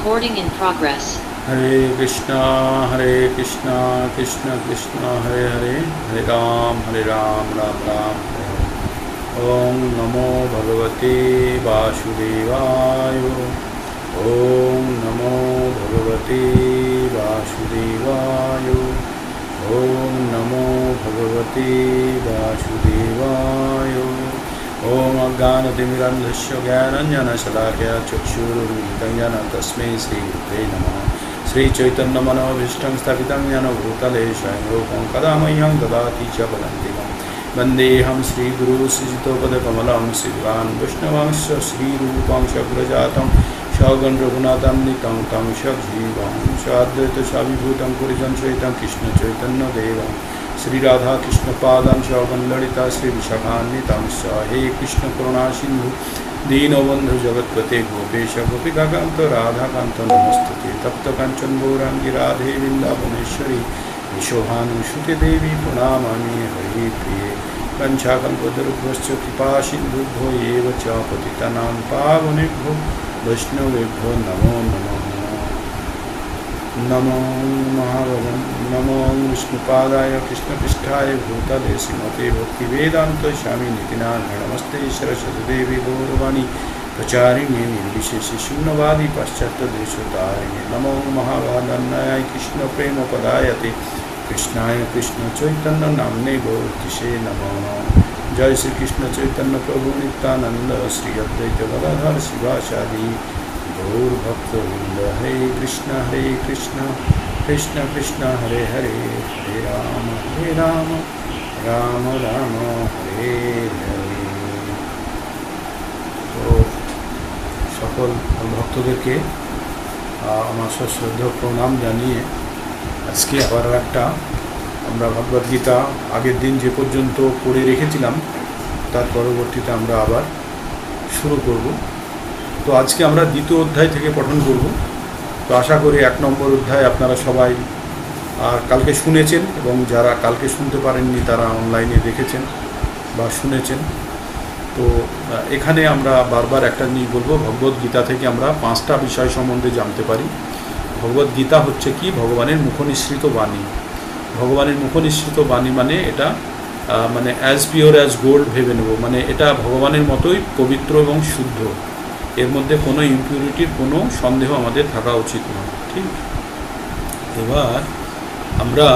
Recording in progress. Hare Krishna Krishna Krishna Hare Hare, Hare Ram Ram Ram Hare Hare. Om Namo Bhagavate Vasudevaya. Om Namo Bhagavate Vasudevaya. Om Namo Bhagavate Vasudevaya. Om Ajnanatimirandhasya Jnananjana-Shalakaya Chakshurunmilitam Yena Tasmai Shri Gurave Namaha. Shri Chaitanya Manobhishtam Sthapitam Yena Bhutale Swayam Rupam Kada Mahyam Dadati Cha Padantikam. Vandeham Shri Guru Sujitopadakamalaam Siddhan Vaishnavamsya Shri Rupam Shagrajatam Shagan Raghunatham Nitam Tam Shakjivam Shadvaita Shabhibhutam Purijan Chaitam Krishna Chaitanya Devam Shri Radha Krishna Padam Shagan Lalita Shri Vishakanitam He Krishna Karuna Sindhu Deenabandhu Jagatpate Gopesha Gopika Kanta Radha Kanta Namastate Tapta Kanchan Gaurangi Radhe Vrindavaneshwari Vishobhanu Shruti Devi Pranamami Hari Priye Panchakalpatarubhasya Kripa Sindhubhyo Eva Cha Patitanam Pavanebhyo Vaishnavebhyo Namo Namo Namo Mahavajan Namo Vishnupadaya Krishna Pisthaya Bhutale Srimate Bhaktivedanta Swami Nitinayana Namaste Saraswati Devi Gauravani Pracharini Nirvishesha Shunnavadi Paschatya Deshotarini Namo Mahavadannaya Krishna Prema Padayate Krishnaya Krishna Chaitanya Namne Gaurtishe Namo Jai Shri Krishna Chaitanya Prabhu Nityananda Shri Advaita Gadadhar Sivasadi Gaur Bhakta Vrinda Hare Krishna Krishna Krishna Hare Hare Hare Rama Rama Rama Hare Hare. তো সকল ভক্তদেরকে আমার সশ্রদ্ধ প্রণাম জানিয়ে আজকে আবার একটা আমরা ভগবদ্গীতা আগের দিন যে পর্যন্ত পড়ে রেখেছিলাম তার পরবর্তীতে আমরা আবার শুরু করব। তো আজকে আমরা দ্বিতীয় অধ্যায় থেকে পঠন করব। তো আশা করি 1 নম্বর অধ্যায় আপনারা সবাই কালকে শুনেছেন এবং যারা কালকে শুনতে পারেননি তারা অনলাইনে দেখেছেন বা শুনেছেন। তো এখানে আমরা বারবার একটা জিনিস বলবো, ভগবদ্গীতা থেকে আমরা 5টা বিষয় সম্বন্ধে জানতে পারি। ভগবদ্গীতা হচ্ছে কি? ভগবানের মুখনিসৃত বাণী। ভগবানের মুখনিসৃত বাণী মানে এটা মানে অ্যাজ পিওর অ্যাজ গোল্ড ভেবে নেব, মানে এটা ভগবানের মতোই পবিত্র এবং শুদ্ধ। এর মধ্যে কোনো ইম্পিউরিটির কোনো সন্দেহ আমাদের থাকা উচিত নয়। ঠিক, এবার আমরা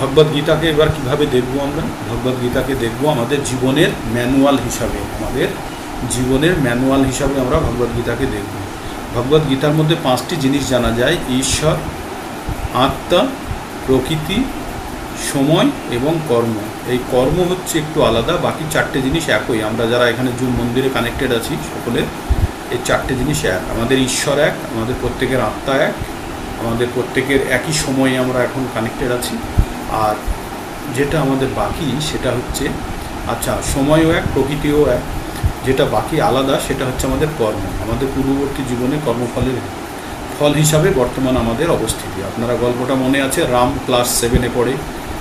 ভগবদ্গীতাকে এবার কীভাবে দেখব? আমরা ভগবদ্গীতাকে দেখব আমাদের জীবনের ম্যানুয়াল হিসাবে। আমাদের জীবনের ম্যানুয়াল হিসাবে আমরা ভগবদ্গীতাকে দেখব। ভগবদ্গীতার মধ্যে 5টি জিনিস জানা যায়: ঈশ্বর, আত্মা, প্রকৃতি, সময় এবং কর্ম। এই কর্ম হচ্ছে একটু আলাদা, বাকি 4টে জিনিস একই। আমরা যারা এখানে জুন মন্দিরে কানেক্টেড আছি সকলের এই 4টে জিনিস এক। আমাদের ঈশ্বর এক, আমাদের প্রত্যেকের আত্মা এক, আমাদের প্রত্যেকের একই সময়ে আমরা এখন কানেক্টেড আছি। আর যেটা আমাদের বাকি সেটা হচ্ছে সময়ও এক, প্রকৃতিও এক। যেটা বাকি আলাদা সেটা হচ্ছে আমাদের কর্ম, আমাদের পূর্ববর্তী জীবনে কর্মফলের ফল হিসাবে বর্তমান আমাদের অবস্থিতি। আপনারা গল্পটা মনে আছে, রাম ক্লাস 7-এ পড়ে,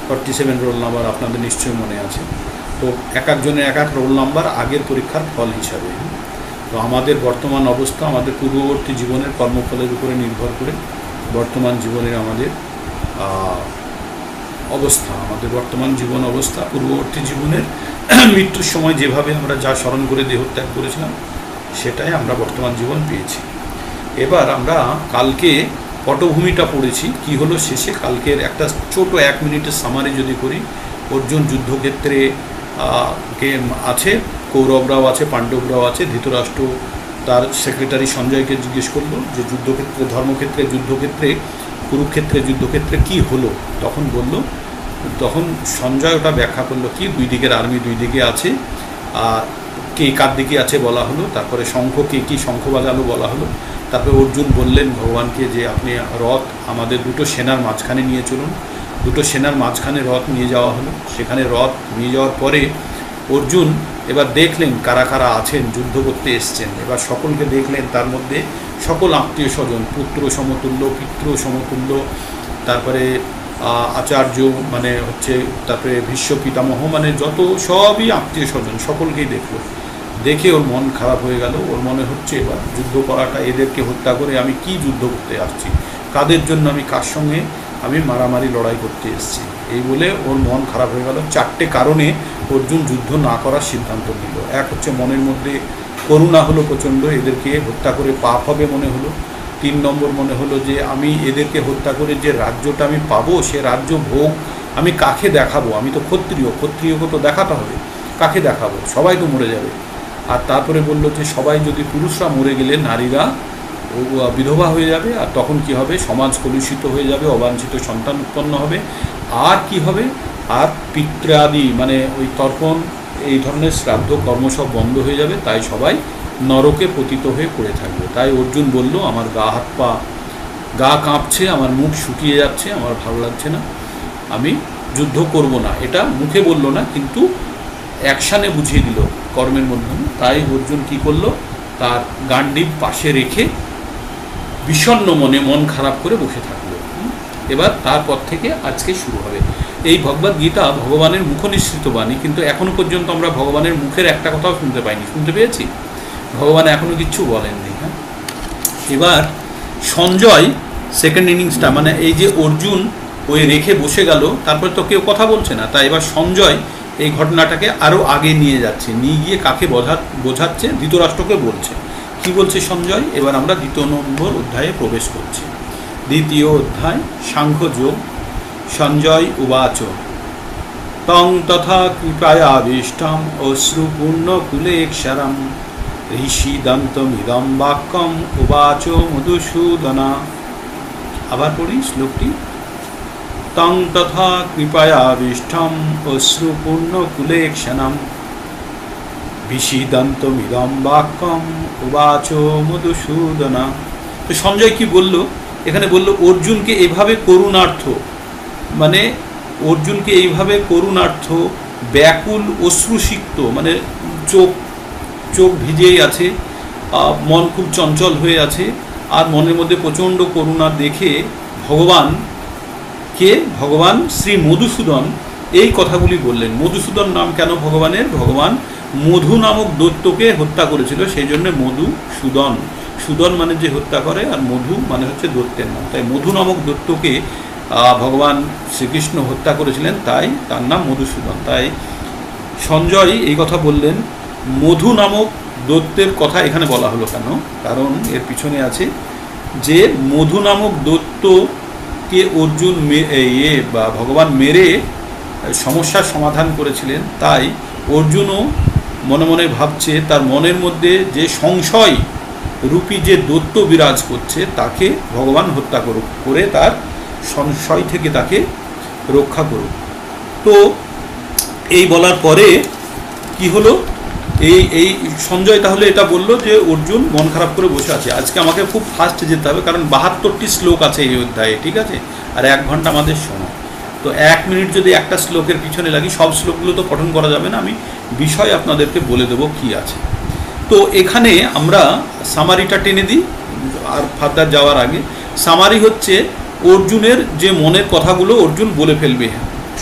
47 রোল নাম্বার আপনাদের নিশ্চয়ই মনে আছে। তো এক একজনের এক এক রোল নাম্বার আগের পরীক্ষার ফল হিসাবে। তো আমাদের বর্তমান অবস্থা আমাদের পূর্ববর্তী জীবনের কর্মফলের উপরে নির্ভর করে বর্তমান জীবনের আমাদের অবস্থা, আমাদের বর্তমান জীবন অবস্থা পূর্ববর্তী জীবনের মৃত্যুর সময় যেভাবে আমরা যা স্মরণ করে দেহত্যাগ করেছিলাম সেটাই আমরা বর্তমান জীবন পেয়েছি। এবার আমরা কালকে পটভূমিটা পড়েছি, কি হলো শেষে কালকের একটা ছোট 1 মিনিটের সামারি যদি করি। অর্জুন যুদ্ধক্ষেত্রে কে আছে, কৌরবরাও আছে, পাণ্ডবরাও আছে। ধৃতরাষ্ট্র তার সেক্রেটারি সঞ্জয়কে জিজ্ঞেস করলো যে যুদ্ধক্ষেত্রে, ধর্মক্ষেত্রে, যুদ্ধক্ষেত্রে, কুরুক্ষেত্রে যুদ্ধক্ষেত্রে কি হলো। তখন সঞ্জয় ওটা ব্যাখ্যা করলো কি 2 দিকের আর্মি 2 দিকে আছে, কে কার দিকে আছে বলা হলো। তারপরে শঙ্খ, কে কি শঙ্খ বাজালো বলা হলো। তারপরে অর্জুন বললেন ভগবানকে যে আপনি রথ আমাদের 2টো সেনার মাঝখানে নিয়ে চলুন। 2টো সেনার মাঝখানে রথ নিয়ে যাওয়া হলো। সেখানে রথ নিয়ে যাওয়ার পরে অর্জুন এবার দেখলেন কারা কারা আছেন, যুদ্ধ করতে এসছেন। এবার সকলকে দেখলেন, তার মধ্যে সকল আত্মীয় স্বজন, পুত্র সমতুল্য, পিতৃ সমতুল্য, তারপরে আচার্য মানে হচ্ছে, তারপরে ভীষ্ম পিতামহ, মানে যত সবই আত্মীয় স্বজন সকলকেই দেখলো। দেখে ওর মন খারাপ হয়ে গেল। ওর মনে হচ্ছে এবার যুদ্ধ করাটা, এদেরকে হত্যা করে আমি কি যুদ্ধ করতে আসছি, কাদের জন্য, আমি কার সঙ্গে আমি মারামারি লড়াই করতে এসেছি, এই বলে ওর মন খারাপ হয়ে গেল। 4টে কারণে অর্জুন যুদ্ধ না করার সিদ্ধান্ত নিল। এক হচ্ছে মনের মধ্যে করুণা হলো প্রচণ্ড, এদেরকে হত্যা করে পাপ হবে মনে হলো। 3 নম্বর মনে হলো যে আমি এদেরকে হত্যা করে যে রাজ্যটা আমি পাবো, সে রাজ্য ভোগ আমি কাকে দেখাবো, আমি তো ক্ষত্রিয়কে তো দেখাতে হবে, কাকে দেখাবো, সবাই তো মরে যাবে। আর তারপরে বললো যে সবাই যদি, পুরুষরা মরে গেলে নারীরা বিধবা হয়ে যাবে, আর তখন কি হবে, সমাজ কলুষিত হয়ে যাবে, অবাঞ্ছিত সন্তান উৎপন্ন হবে, আর কি হবে, আর পিতৃআদি মানে ওই তর্পণ এই ধরনের শ্রাদ্ধ কর্ম সব বন্ধ হয়ে যাবে, তাই সবাই নরকে পতিত হয়ে পড়ে থাকবে। তাই অর্জুন বলল আমার গা হাত পা গা কাঁপছে, আমার মুখ শুকিয়ে যাচ্ছে, আমার ভালো লাগছে না, আমি যুদ্ধ করব না। এটা মুখে বলল না, কিন্তু অ্যাকশানে বুঝিয়ে দিল কর্মের মাধ্যমে। তাই অর্জুন কি করলো, তার গান্ডীব পাশে রেখে বিষণ্ণ মনে, মন খারাপ করে বসে থাকলো। এবার তারপর থেকে আজকে শুরু হবে। এই ভগবদ গীতা ভগবানের মুখনিসৃত বাণী, কিন্তু এখনো পর্যন্ত আমরা ভগবানের মুখের একটা কথাও শুনতে পাইনি। শুনতে পেয়েছি? ভগবান এখনো কিচ্ছু বলেননি। হ্যাঁ, এবার সঞ্জয় সেকেন্ড ইনিংসটা, মানে এই যে অর্জুন ওই রেখে বসে গেল, তারপরে তো কেউ কথা বলছে না, তাই এবার সঞ্জয় এই ঘটনাটাকে আরও আগে নিয়ে যাচ্ছে, নিয়ে গিয়ে কাকে বোঝাচ্ছে, ধৃতরাষ্ট্রকে বলছে। কি বলছে সঞ্জয়? এবার আমরা 2 নম্বর অধ্যায়ে প্রবেশ করছি। 2য় অধ্যায়, সাংখ্যযোগ। সঞ্জয় উবাচ তং তথা কৃপায়াবিষ্টম অশ্রুপূর্ণকুলেক্ষরম ঋষিদন্তমিদম বাক্যম উবাচ মধুসূদনা। আবার পড়ি শ্লোকটি। তং তথা কৃপায়াবিষ্টম অশ্রুপূর্ণকুলেক্ষণম বিষিদন্তমিদম বাক্যম উবাচ মধুসূদনা। তো সঞ্জয় কি বলল এখানে? বলল অর্জুনকে এভাবে করুণার্থ, মানে অর্জুনকে এইভাবে করুণার্থ, ব্যাকুল অশ্রুসিক্ত, মানে চোখ ভিজেই আছে, মন খুব চঞ্চল হয়ে আছে, আর মনের মধ্যে প্রচণ্ড করুণা দেখে ভগবান শ্রী মধুসূদন এই কথাগুলি বললেন। মধুসূদন নাম কেন ভগবানের? ভগবান মধু নামক দৈত্যকে হত্যা করেছিল, সেই জন্য মধুসূদন। সুদন মানে যে হত্যা করে, আর মধু মানে হচ্ছে দৈত্যের নাম। তাই মধু নামক দৈত্যকে ভগবান শ্রীকৃষ্ণ হত্যা করেছিলেন, তাই তার নাম মধুসূদন। তাই সঞ্জয় এই কথা বললেন। মধু নামক দৈত্যের কথা এখানে বলা হলো কেন? কারণ এর পিছনে আছে যে মধু নামক দৈত্যকে অর্জুন বা ভগবান মেরে সমস্যার সমাধান করেছিলেন। তাই অর্জুনও মনে মনে ভাবছে তার মনের মধ্যে যে সংশয় রূপী যে দৈত্য বিরাজ করছে, তাকে ভগবান হত্যা করে তার সংশয় থেকে তাকে রক্ষা করুক। তো এই বলার পরে কি হলো, এই সঞ্জয় তাহলে এটা বলল যে অর্জুন মন খারাপ করে বসে আছে, আজকে আমাকে খুব ফাস্ট যেতে হবে, কারণ 72টি শ্লোক আছে এই অধ্যায়ে, ঠিক আছে, আর 1 ঘন্টা আমাদের সময়। তো 1 মিনিট যদি একটা শ্লোকের পিছনে লাগি, সব শ্লোকগুলো তো পঠন করা যাবে না, আমি বিষয় আপনাদেরকে বলে দেবো কি আছে। তো এখানে আমরা সামারিটা টেনে দিই, আর ফার্দার যাওয়ার আগে সামারি হচ্ছে অর্জুনের যে মনের কথাগুলো অর্জুন বলে ফেলবে,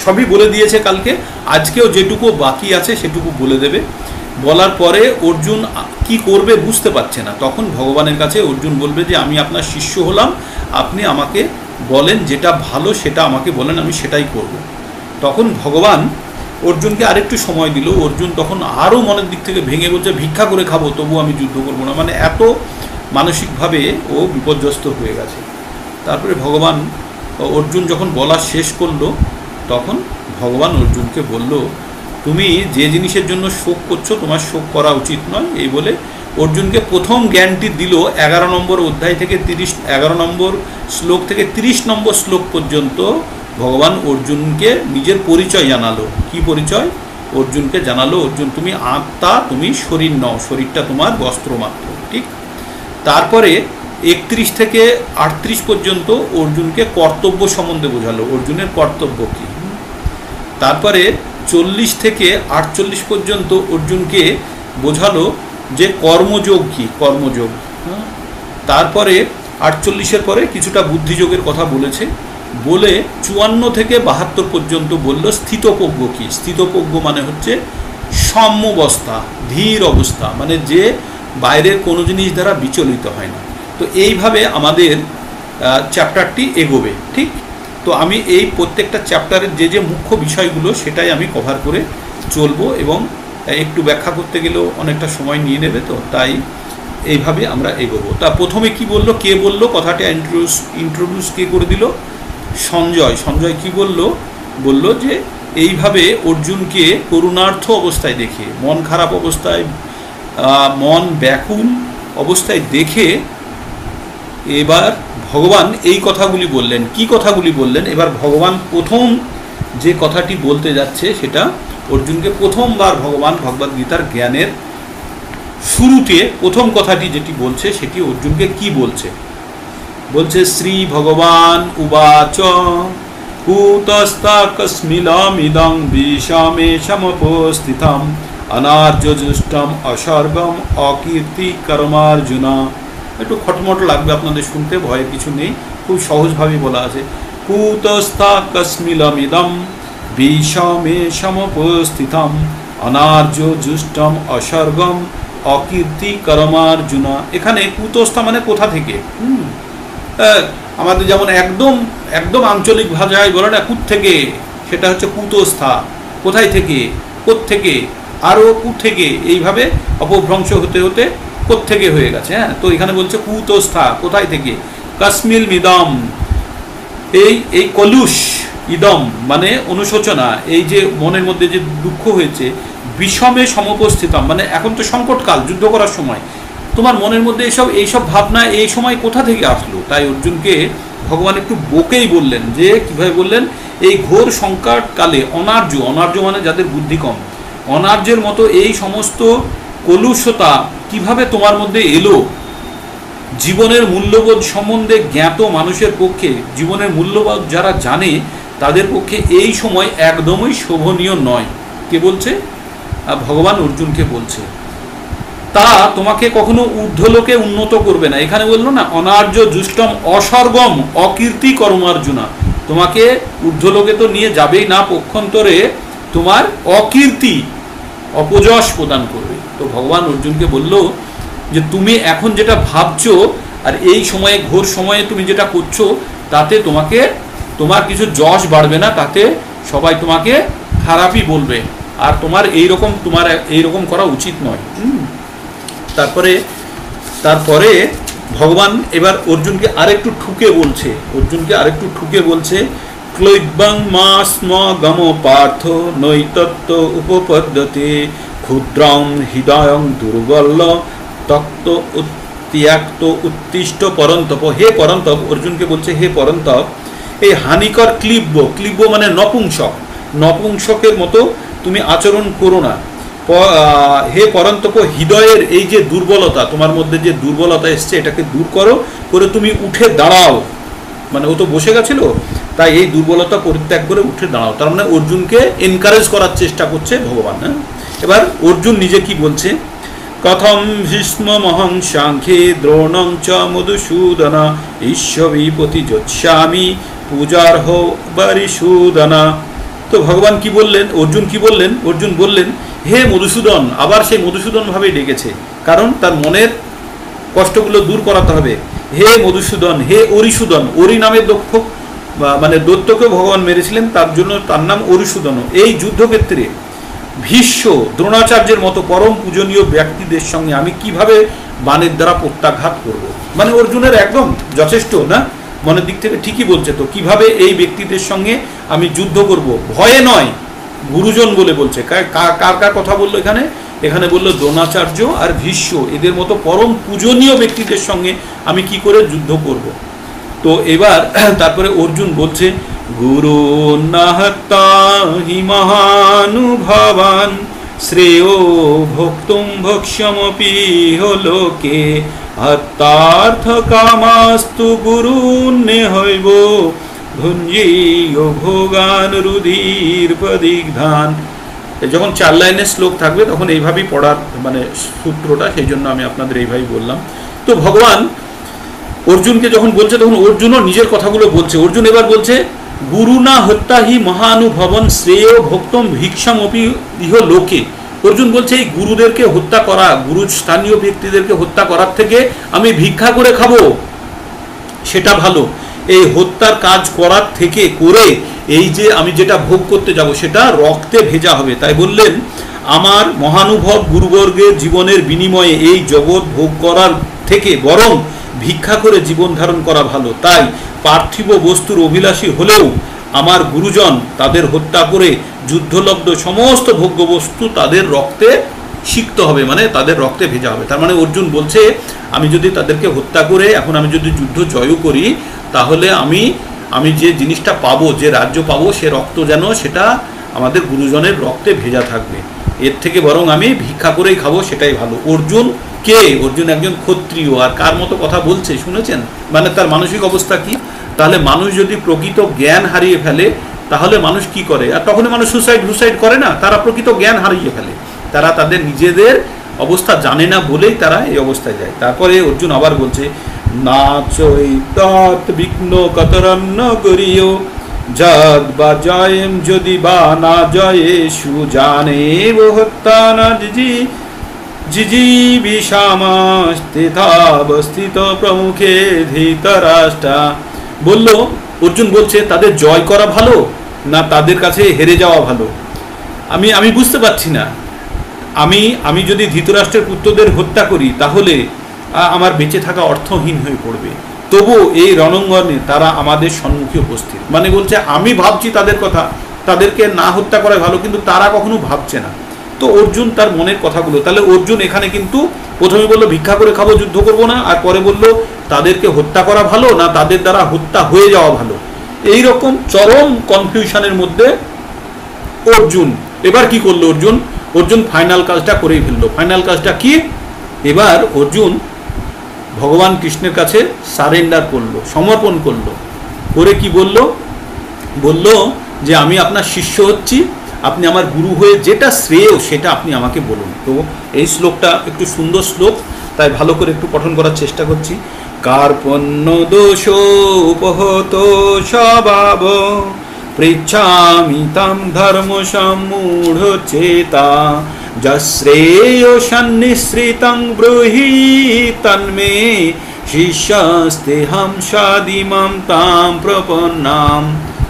সবই বলে দিয়েছে কালকে, আজকেও যেটুকু বাকি আছে সেটুকু বলে দেবে। বলার পরে অর্জুন কি করবে বুঝতে পারছে না, তখন ভগবানের কাছে অর্জুন বলবে যে আমি আপনার শিষ্য হলাম, আপনি আমাকে বলেন যেটা ভালো সেটা আমাকে বলেন, আমি সেটাই করব। তখন ভগবান অর্জুনকে আরেকটু সময় দিল। অর্জুন তখন আরও মনের দিক থেকে ভেঙে বলছে ভিক্ষা করে খাবো, তবু আমি যুদ্ধ করবো না, মানে এত মানসিকভাবে ও বিপর্যস্ত হয়ে গেছে। তারপরে ভগবান অর্জুন যখন বলা শেষ করলো, তখন ভগবান অর্জুনকে বলল তুমি যে জিনিসের জন্য শোক করছো তোমার শোক করা উচিত নয়। এই বলে অর্জুনকে প্রথম জ্ঞানটি দিল 11 নম্বর অধ্যায় থেকে 11 নম্বর শ্লোক থেকে 30 নম্বর শ্লোক পর্যন্ত ভগবান অর্জুনকে নিজের পরিচয় জানালো। কি পরিচয়? অর্জুনকে জানালো অর্জুন তুমি আত্মা, তুমি শরীর নও, শরীরটা তোমার বস্ত্র মাত্র, ঠিক। তারপরে 31 থেকে 38 পর্যন্ত অর্জুনকে কর্তব্য সম্বন্ধে বোঝালো, অর্জুনের কর্তব্য কী। তারপরে 40 থেকে 48 পর্যন্ত অর্জুনকে বোঝালো যে কর্মযোগ কী, কর্মযোগ। তারপরে 48-এর পরে কিছুটা বুদ্ধিযোগের কথা বলেছে, বলে 54 থেকে 72 পর্যন্ত বলল স্থিতপ্রজ্ঞ কী। স্থিতপ্রজ্ঞ মানে হচ্ছে সাম্যাবস্থা, ধীর অবস্থা, মানে যে বাইরের কোনো জিনিস দ্বারা বিচলিত হয় না। তো এইভাবে আমাদের চ্যাপ্টারটি এগোবে, ঠিক? তো আমি এই প্রত্যেকটা চ্যাপ্টারের যে যে মুখ্য বিষয়গুলো সেটাই আমি কভার করে চলবো, এবং একটু ব্যাখ্যা করতে গেলেও অনেকটা সময় নিয়ে নেবে, তো তাই এইভাবে আমরা এগোবো। তা প্রথমে কি বললো, কে বললো কথাটা ইন্ট্রোডিউস কে করে দিল? সঞ্জয়। সঞ্জয় কি বলল যে এইভাবে অর্জুনকে করুণার্থ অবস্থায় দেখে, মন খারাপ অবস্থায়, মন ব্যাকুল অবস্থায় দেখে এবার ভগবান এই কথাগুলি বললেন। কি কথাগুলি বললেন? এবার ভগবান প্রথম যে কথাটি বলতে যাচ্ছে সেটা অর্জুনকে প্রথমবার ভগবান ভগবদ্গীতার জ্ঞানের শুরুতে প্রথম কথাটি যেটি বলছে সেটি অর্জুনকে কি বলছে? বলছে শ্রী ভগবান উবাচ কুতস্তাকস্মিলমিদং বিষমে সমপস্থিতম অনার্যজুষ্টম অসর্গম অকীর্তি কর্মার্জুনা। একটু খটমট লাগবে আপনাদের শুনতে, ভয়ের কিছু নেই, খুব সহজভাবে বলা আছে। কুতস্তাকস্মিলমিদং বিষমে সমপস্থিতম অনার্যজুষ্টম অসর্গম অকীর্তি কর্মার্জুনা। এখানে কুতস্থা মানে কোথা থেকে। আমাদের যেমন একদম একদম আঞ্চলিক ভাষায় বলে না কুত থেকে, সেটা হচ্ছে কুতস্থা, কোথায় থেকে, কোত্থেকে, আরও থেকে, এইভাবে অপভ্রংশ হতে হতে কোত্থেকে হয়ে গেছে। হ্যাঁ, তো এখানে বলছে কুতস্থা, কোথায় থেকে। কাশ্মিল মিদম, এই কলুষ, ইদম মানে অনুশোচনা, এই যে মনের মধ্যে যে দুঃখ হয়েছে, বিষমে সমপস্থিতম মানে এখন তো সংকটকাল, যুদ্ধ করার সময়, তোমার মনের মধ্যে এইসব ভাবনা এই সময় কোথা থেকে আসলো? তাই অর্জুনকে ভগবান একটু বকেই বললেন, যে কিভাবে বললেন, এই ঘোর সংকটকালে অনার্য মানে যাদের বুদ্ধি কম, অনার্যের মতো এই সমস্ত কলুষতা কিভাবে তোমার মধ্যে এলো? জীবনের মূল্যবোধ সম্বন্ধে জ্ঞাত মানুষের পক্ষে, জীবনের মূল্যবোধ যারা জানে তাদের পক্ষে এই সময় একদমই শোভনীয় নয়। কে বলছে? ভগবান অর্জুনকে বলছে। তা তোমাকে কখনো ঊর্ধ্বলোকে উন্নত করবে না। এখানে বললো না অনার্য জুষ্টম অসর্গম অকীর্তি কর্মার্জুনা, তোমাকে ঊর্ধ্বলোকে তো নিয়ে যাবেই না, পক্ষান্তরে তোমার অকীর্তি, অপযশ প্রদান করবে। তো ভগবান অর্জুনকে বলল যে তুমি এখন যেটা ভাবছো আর এই সময়ে, ঘোর সময়ে তুমি যেটা করছো, তাতে তোমার কিছু যশ বাড়বে না, তাতে সবাই তোমাকে খারাপই বলবে, আর তোমার এইরকম করা উচিত নয়। তারপরে ভগবান এবার অর্জুনকে আরেকটু ঠুকে বলছে ক্লৈব্যং মা স্ম গম পার্থ নৈতত্ত্ব উপপদ্যতে ক্ষুদ্রং হৃদয়ং দুর্বল তক্ত উত্যাক্ত উত্তিষ্ঠ পরন্তপ। হে পরন্তপ, অর্জুনকে বলছে হে পরন্তপ, এই হানিকর ক্লিব্য মানে নপুংসকের মতো তুমি আচরণ করো না। হে পরন্তপ, হৃদয়ের এই যে দুর্বলতা, তোমার মধ্যে যে দুর্বলতা এসছে, এটাকে দূর করে তুমি উঠে দাঁড়াও। মানে ও তো বসে গেছিল, তাই এই দুর্বলতা পরিত্যাগ করে উঠে দাঁড়াও। তার মানে অর্জুনকে এনকারেজ করার চেষ্টা করছে ভগবান। হ্যাঁ, এবার অর্জুন নিজে কি বলছে? কথম ভীষ্মমহং সাংখ্যে দ্রোণং চ মধুসূদনা ঈশ্বরীপতি যৎস্যামি পূজার্হ বারিসূদনা। তো ভগবান কি বললেন, অর্জুন বললেন হে মধুসূদন। আবার সেই মধুসূদন ভাবেই ডেকেছে, কারণ তার মনের কষ্টগুলো দূর করাতে হবে। হে মধুসূদন, হে অরিসূদন, অরি নামে মানে দৈত্যকে ভগবান মেরেছিলেন, তার জন্য তার নাম অরিসূদন। এই যুদ্ধক্ষেত্রে ভীষ্ম, দ্রোণাচার্যের মতো পরম পূজনীয় ব্যক্তিদের সঙ্গে আমি কিভাবে বাণের দ্বারা প্রত্যাঘাত করব। মানে অর্জুনের একদম যথেষ্ট না, মনের দিক থেকে ঠিকই বলছে। তো কিভাবে এই ব্যক্তিদের সঙ্গে আমি যুদ্ধ করব, ভয়ে নয়, গুরুজন বলে বলছে। কার কথা বললো এখানে বললো দ্রোণাচার্য আর ভীষ্ম, এদের মতো পরম পূজনীয় ব্যক্তিদের সঙ্গে আমি কি করে যুদ্ধ করব। তো এবার তারপরে অর্জুন বলছে গুরু নাহতা হি মহানুভবান শ্রেয় ভোক্তুম ভক্ষ্যমপি লোকে হত্যার্থ কামাস্তু গুরুন্নে হইব ভুঞ্জীয় ভোগান রুধির প্রদিগ্ধান। যখন 4 লাইনের শ্লোক থাকবে তখন এইভাবেই পড়ার মানে সূত্রটা, সেই জন্য আমি আপনাদের এইভাবেই বললাম। তো ভগবান অর্জুনকে যখন বলছে তখন অর্জুনও নিজের কথাগুলো বলছে। অর্জুন এবার বলছে গুরু না হত্যা হি মহানুভবন শ্রেয় ভক্তম ভিক্ষামপি ইহ লোকে। অর্জুন বলছে এই গুরুদেরকে হত্যা করা, গুরু স্থানীয় ব্যক্তিদেরকে হত্যা করার থেকে আমি ভিক্ষা করে খাবো সেটা ভালো। এই হত্যার কাজ করার থেকে করে এই যে আমি যেটা ভোগ করতে যাব সেটা রক্তে ভেজা হবে। তাই বললেন আমার মহানুভব গুরুবর্গের জীবনের বিনিময়ে এই জগৎ ভোগ করার থেকে বরং ভিক্ষা করে জীবন ধারণ করা ভালো। তাই পার্থিব বস্তুর অভিলাষী হলেও আমার গুরুজন তাদের হত্যা করে যুদ্ধলব্ধ সমস্ত ভোগ্য বস্তু তাদের রক্তে সিক্ত হবে, মানে তাদের রক্তে ভেজা হবে। তার মানে অর্জুন বলছে আমি যদি তাদেরকে হত্যা করে এখন আমি যদি যুদ্ধ জয় করি তাহলে আমি যে জিনিসটা পাবো, যে রাজ্য পাবো, সে রক্ত যেন সেটা আমাদের গুরুজনের রক্তে ভেজা থাকবে, এর থেকে বরং আমি ভিক্ষা করেই খাবো সেটাই ভালো। অর্জুন কে? অর্জুন একজন ক্ষত্রিয়। আর কার মতো কথা বলছে শুনেছেন? মানে তার মানসিক অবস্থা কি? তাহলে মানুষ যদি প্রকৃত জ্ঞান হারিয়ে ফেলে তাহলে মানুষ কি করে? আর তখন মানুষ সুসাইড করে না, তারা প্রকৃত জ্ঞান হারিয়ে ফেলে, তারা তাদের নিজেদের অবস্থা জানে না বলেই তারা এই অবস্থায় যায়। তারপরে অর্জুন আবার বলছে না চৈতৎ বিঘ্ন কতরন্ন করিও যদ বা জয়েম যদি বা না জয়ে সুজানে হত্যা না জিজিবিষামাস্তিতাবস্থিত প্রমুখে ধৃতরাষ্ট্রা। বলল অর্জুন বলছে তাদের জয় করা ভালো না তাদের কাছে হেরে যাওয়া ভালো? আমি বুঝতে পারছি না। আমি যদি ধৃতরাষ্ট্রের পুত্রদের হত্যা করি তাহলে আমার বেঁচে থাকা অর্থহীন হয়ে পড়বে, তবু এই রণাঙ্গনে তারা আমাদের সম্মুখে উপস্থিত। মানে বলছে আমি ভাবছি তাদের কথা, তাদেরকে না হত্যা করা ভালো, কিন্তু তারা কখনো ভাবছে না। তো অর্জুন তার মনের কথাগুলো, তাহলে অর্জুন এখানে কিন্তু প্রথমে বললো ভিক্ষা করে খাবো, যুদ্ধ করব না, আর পরে বললো তাদেরকে হত্যা করা ভালো না তাদের দ্বারা হত্যা হয়ে যাওয়া ভালো। এই রকম চরম কনফিউশনের মধ্যে অর্জুন এবার কি করলো? অর্জুন ফাইনাল কাজটা করেই ফেললো। ফাইনাল কাজটা কি? এবার অর্জুন ভগবান কৃষ্ণের কাছে সারেন্ডার করলো, সমর্পণ করলো। করে কি বলল? বলল যে আমি আপনার শিষ্য হচ্ছি, আপনি আমার গুরু হয়ে যেটা শ্রেয় সেটা আপনি আমাকে বলুন। তো এই শ্লোকটা একটু সুন্দর শ্লোক, তাই ভালো করে একটু পঠন করার চেষ্টা করছি। কার্পণ্য দোষ উপহত স্বভাব পৃচ্ছামি তাম ধর্ম সম্মূঢ় চেতা যশ্রেয় সন্নিশ্রিতং ব্রূহি তন্মে শিষ্যস্তে হাম সাদিমাম তাম প্রপন্নাম।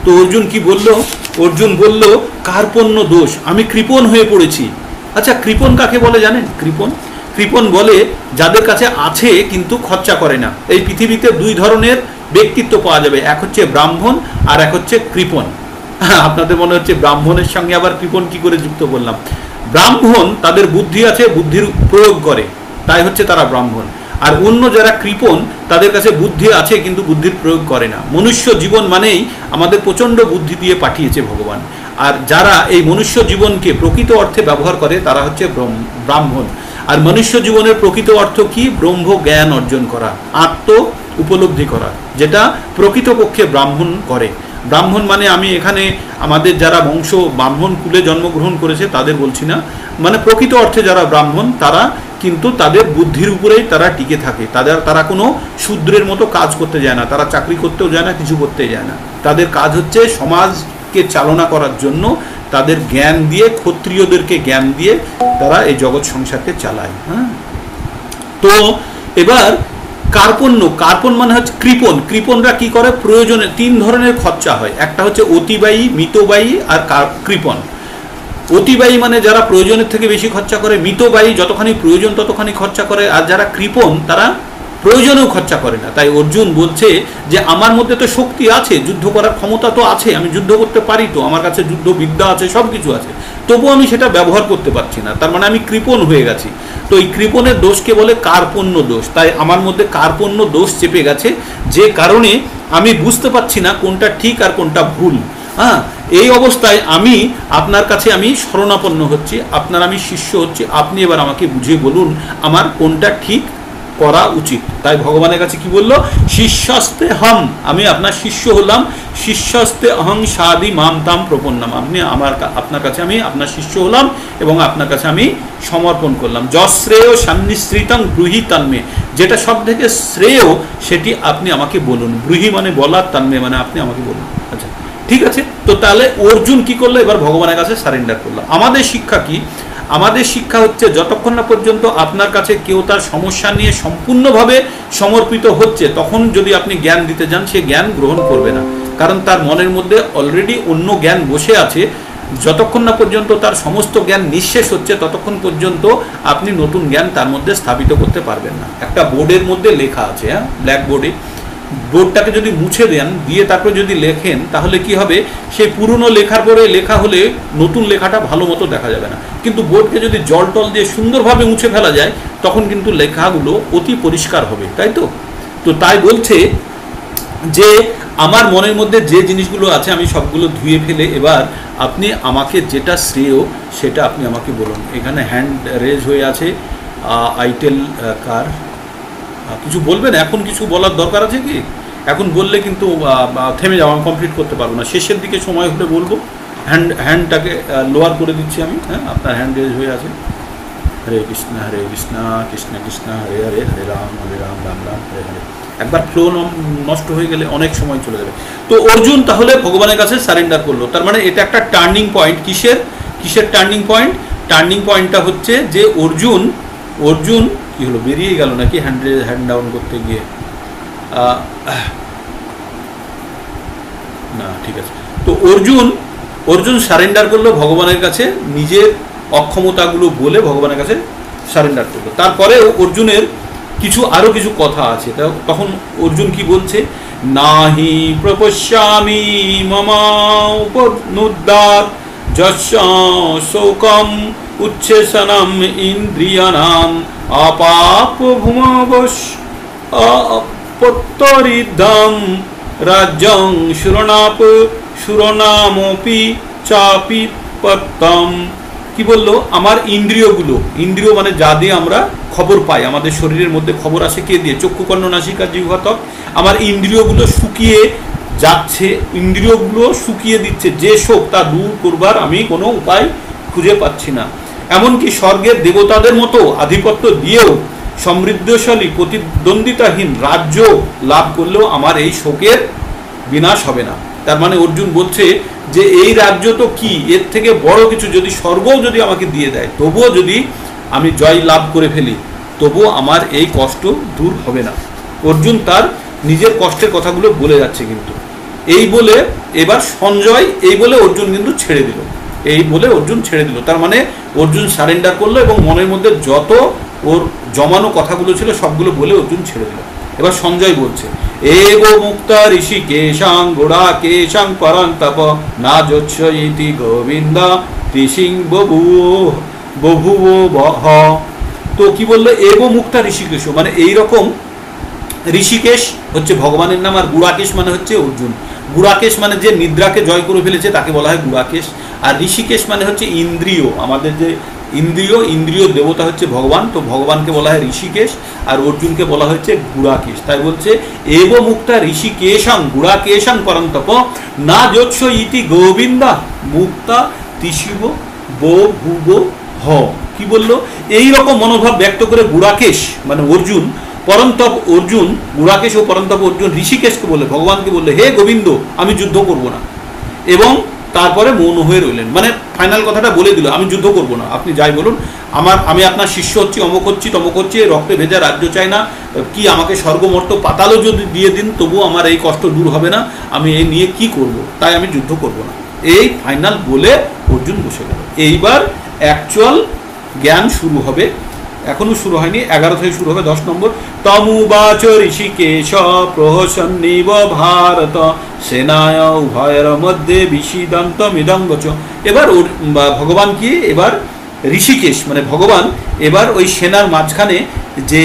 তো অর্জুন কি বলল? অর্জুন বলল কার্পণ্য দোষ, আমি কৃপণ হয়ে পড়েছি। আচ্ছা কৃপণ কাকে বলে জানেন? কৃপণ বলে যাদের কাছে আছে কিন্তু খরচা করে না। এই পৃথিবীতে দুই ধরনের ব্যক্তিত্ব পাওয়া যাবে, এক হচ্ছে ব্রাহ্মণ আর এক হচ্ছে কৃপণ। আপনাদের মনে হচ্ছে ব্রাহ্মণের সঙ্গে আবার কৃপণ কি করে যুক্ত বললাম? ব্রাহ্মণ তাদের বুদ্ধি আছে, বুদ্ধির প্রয়োগ করে, তাই হচ্ছে তারা ব্রাহ্মণ। আর অন্য যারা কৃপণ তাদের কাছে বুদ্ধি আছে কিন্তু বুদ্ধির প্রয়োগ করে না। মনুষ্য জীবন মানেই আমাদের প্রচণ্ড বুদ্ধি দিয়ে পাঠিয়েছে ভগবান, আর যারা এই মনুষ্য জীবনকে প্রকৃত অর্থে ব্যবহার করে তারা হচ্ছে ব্রাহ্মণ। আর মনুষ্য জীবনের প্রকৃত অর্থ কি? ব্রহ্ম জ্ঞান অর্জন করা, আত্ম উপলব্ধি করা, যেটা প্রকৃতপক্ষে ব্রাহ্মণ করে। ব্রাহ্মণ মানে আমি এখানে আমাদের যারা বংশ ব্রাহ্মণ কুলে জন্মগ্রহণ করেছে তাদের বলছি না, মানে প্রকৃত অর্থে যারা ব্রাহ্মণ তারা কিন্তু তাদের বুদ্ধির উপরেই তারা টিকে থাকে। তারা কোনো শূদ্রের মতো কাজ করতে যায় না, তারা চাকরি করতেও যায় না, কিছু করতে যায় না। তাদের কাজ হচ্ছে সমাজকে চালনা করার জন্য তাদের জ্ঞান দিয়ে, ক্ষত্রিয়দেরকে জ্ঞান দিয়ে তারা এই জগৎ সংসারকে চালায়। হ্যাঁ, তো এবার কার্পণ মানে হচ্ছে কৃপণ। কৃপণরা কি করে? প্রয়োজনে তিন ধরনের খরচা হয়, একটা হচ্ছে অতিবায়ী, মিতব্যয়ী আর কৃপণ। অতিবায়ী মানে যারা প্রয়োজনের থেকে বেশি খরচা করে, মিতব্যয়ী যতখানি প্রয়োজন ততখানি খরচা করে, আর যারা কৃপণ তারা প্রয়োজনেও খরচা করে না। তাই অর্জুন বলছে যে আমার মধ্যে তো শক্তি আছে, যুদ্ধ করার ক্ষমতা তো আছে, আমি যুদ্ধ করতে পারি, তো আমার কাছে যুদ্ধ বিদ্যা আছে, সব কিছু আছে, তবুও আমি সেটা ব্যবহার করতে পারছি না, তার মানে আমি কৃপণ হয়ে গেছি। তো এই কৃপণের দোষকে বলে কার্পণ্য দোষ। তাই আমার মধ্যে কার্পণ্য দোষ চেপে গেছে, যে কারণে আমি বুঝতে পারছি না কোনটা ঠিক আর কোনটা ভুল। হ্যাঁ, এই অবস্থায় আমি আপনার কাছে আমি শরণাপন্ন হচ্ছি, আপনার আমি শিষ্য হচ্ছি, আপনি এবার আমাকে বুঝিয়ে বলুন আমার কোনটা ঠিক করা উচিত। তাই ভগবানের কাছে কি বললো? শিষ্যস্তে হম, আমি আপনার শিষ্য হলাম, শিষ্যস্তে অহং সাদি মাম তাম প্রপন্নাম। আপনি আপনার কাছে আমি আপনার শিষ্য হলাম এবং আপনার কাছে আমি সমর্পণ করলাম। যশ্রেয় সন্নিশ্রিতং ব্রূহি তন্মে, যেটা সব থেকে শ্রেয় সেটি আপনি আমাকে বলুন। ব্রূহি মানে বলার, তন্মে মানে আপনি আমাকে বলুন। আচ্ছা ঠিক আছে, তো তাহলে অর্জুন কি করলো? এবার ভগবানের কাছে সারেন্ডার করলো। আমাদের শিক্ষা কি? আমাদের শিক্ষা হচ্ছে যতক্ষণ না পর্যন্ত আপনার কাছে কেউ তার সমস্যা নিয়ে সম্পূর্ণভাবে সমর্পিত হচ্ছে, তখন যদি আপনি জ্ঞান দিতে যান, সে জ্ঞান গ্রহণ করবে না, কারণ তার মনের মধ্যে অলরেডি অন্য জ্ঞান বসে আছে। যতক্ষণ না পর্যন্ত তার সমস্ত জ্ঞান নিঃশেষ হচ্ছে, ততক্ষণ পর্যন্ত আপনি নতুন জ্ঞান তার মধ্যে স্থাপিত করতে পারবেন না। একটা বোর্ডের মধ্যে লেখা আছে, হ্যাঁ, ব্ল্যাক বোর্ডে, বোর্ডটাকে যদি মুছে দেন, দিয়ে তারপরে যদি লেখেন, তাহলে কি হবে, সেই পুরনো লেখার পরে লেখা হলে নতুন লেখাটা ভালো মতো দেখা যাবে না। কিন্তু বোর্ডকে যদি জল টল দিয়ে সুন্দরভাবে মুছে ফেলা যায়, তখন কিন্তু লেখাগুলো অতি পরিষ্কার হবে, তাই তো? তো তাই বলছে যে আমার মনের মধ্যে যে জিনিসগুলো আছে আমি সবগুলো ধুয়ে ফেলে এবার আপনি আমাকে যেটা শ্রেয় সেটা আপনি আমাকে বলুন। এখানে হ্যান্ড রেজ হয়ে আছে, আইটেল কার কিছু বলবেন? এখন কিছু বলার দরকার আছে কি? এখন বললে কিন্তু থেমে যাওয়া, কমপ্লিট করতে পারবো না। শেষের দিকে সময় হলে বলবো। হ্যান্ডটাকে লোয়ার করে দিচ্ছি আমি, হ্যাঁ, আপনার হ্যান্ড রেজ হয়ে আছে। হরে কৃষ্ণ কৃষ্ণ কৃষ্ণ হরে হরে, হরে রাম রাম রাম হরে হরে। একবার ফ্লো নষ্ট হয়ে গেলে অনেক সময় চলে যাবে। তো অর্জুন তাহলে ভগবানের কাছে সারেন্ডার করলো, তার মানে এটা একটা টার্নিং পয়েন্ট। কিসের টার্নিং পয়েন্ট? টার্নিং পয়েন্টটা হচ্ছে যে অর্জুন কি হলো, বেরিয়ে গেল নাকি হ্যান্ড ডাউন করতে গিয়ে? না, ঠিক আছে। তো অর্জুন সারেন্ডার করলো ভগবানের কাছে, নিজের অক্ষমতাগুলো বলে ভগবানের কাছে সারেন্ডার করলো। তারপরে অর্জুনের আরো কিছু কথা আছে। তখন অর্জুন কি বলছে, নাহি প্রপশ্যামি মমা উপনুদ্দার যস্য শোকম উচ্ছেসনম ইন্দ্রিয়ানাম আপাপ ভূমবশ আপত্তরিদ্ধম রাজ্যং সুরনামপি চাপি পত্তম। কি বললো? আমার ইন্দ্রিয় মানে যা দিয়ে আমরা খবর পাই, আমাদের শরীরের মধ্যে খবর আসে কে দিয়ে? চক্ষু, কর্ণ, নাসিকা, জিহ্বা, ত্বক। আমার ইন্দ্রিয়গুলো শুকিয়ে যাচ্ছে, ইন্দ্রিয়গুলো শুকিয়ে দিচ্ছে, যে শোক তা দূর করবার আমি কোনো উপায় খুঁজে পাচ্ছি না। এমনকি স্বর্গের দেবতাদের মতো আধিপত্য দিয়েও সমৃদ্ধশালী প্রতিদ্বন্দ্বিতাহীন রাজ্য লাভ করলেও আমার এই শোকের বিনাশ হবে না। তার মানে অর্জুন বলছে যে এই রাজ্য তো কি, এর থেকে বড় কিছু যদি স্বর্গও যদি আমাকে দিয়ে দেয়, তবুও যদি আমি জয় লাভ করে ফেলি, তবুও আমার এই কষ্ট দূর হবে না। অর্জুন তার নিজের কষ্টের কথাগুলো বলে যাচ্ছে। কিন্তু এই বলে এবার সঞ্জয় অর্জুন কিন্তু ছেড়ে দিল। তার মানে অর্জুন সারেন্ডার করলো এবং মনের মধ্যে যত ওর জমানো কথাগুলো ছিল সবগুলো বলে অর্জুন ছেড়ে দিল। এবার সঞ্জয় বলছে, এব মুক্তা ঋষিকেশাং গুড়াকেশাং পরন্তপ না যচ্ছ ইতি গোবিন্দা ঋষিং বভুব। তো কি বললো? এব মুক্তা ঋষিকেশ, মানে এইরকম ঋষিকেশ হচ্ছে ভগবানের নাম, আর গুড়াকেশ মানে হচ্ছে অর্জুন। গুড়াকেশ মানে যে নিদ্রাকে জয় করে ফেলেছে তাকে বলা হয় গুড়াকেশ, আর ঋষিকেশ মানে হচ্ছে ইন্দ্রিয়। আমাদের যে ইন্দ্রিয় দেবতা হচ্ছে ভগবান, তো ভগবানকে বলা হয় ঋষিকেশ, আর অর্জুনকে বলা হচ্ছে গুড়াকেশ। তাই বলছে এব মুক্তা ঋষিকেশাং গুড়াকেশাং পরন্তপ না যচ্ছ ইতি গোবিন্দা মুক্তা তিশিব বভুব হ। কি বললো? এইরকম মনোভাব ব্যক্ত করে গুড়াকেশ মানে অর্জুন, গুড়াকেশ ও পরন্তপ অর্জুন ঋষিকেশকে বললে, ভগবানকে বললে, হে গোবিন্দ, আমি যুদ্ধ করব না। এবং তারপরে মৌন হয়ে রইলেন, মানে ফাইনাল কথাটা বলে দিল, আমি যুদ্ধ করব না, আপনি যাই বলুন, আমি আপনার শিষ্য হচ্ছি, অমুক হচ্ছি, রক্তে ভেজা রাজ্য চাই না, কি আমাকে স্বর্গমর্ত পাতালও যদি দিয়ে দিন তবু আমার এই কষ্ট দূর হবে না, আমি এই নিয়ে কি করব, তাই আমি যুদ্ধ করব না। এই ফাইনাল বলে অর্জুন বসে গেল। এইবার অ্যাকচুয়াল জ্ঞান শুরু হবে, এখনো শুরু হয়নি, 11 থেকে শুরু হবে। 10 নম্বর, তমুবাচ ঋষিকেশ প্রহসন্নিব ভারত সেনায় উভয়ের মধ্যে বিষিদন্তমিদং বচ। এবার ভগবান কি, এবার ঋষিকেশ মানে ভগবান এবার ওই সেনার মাঝখানে যে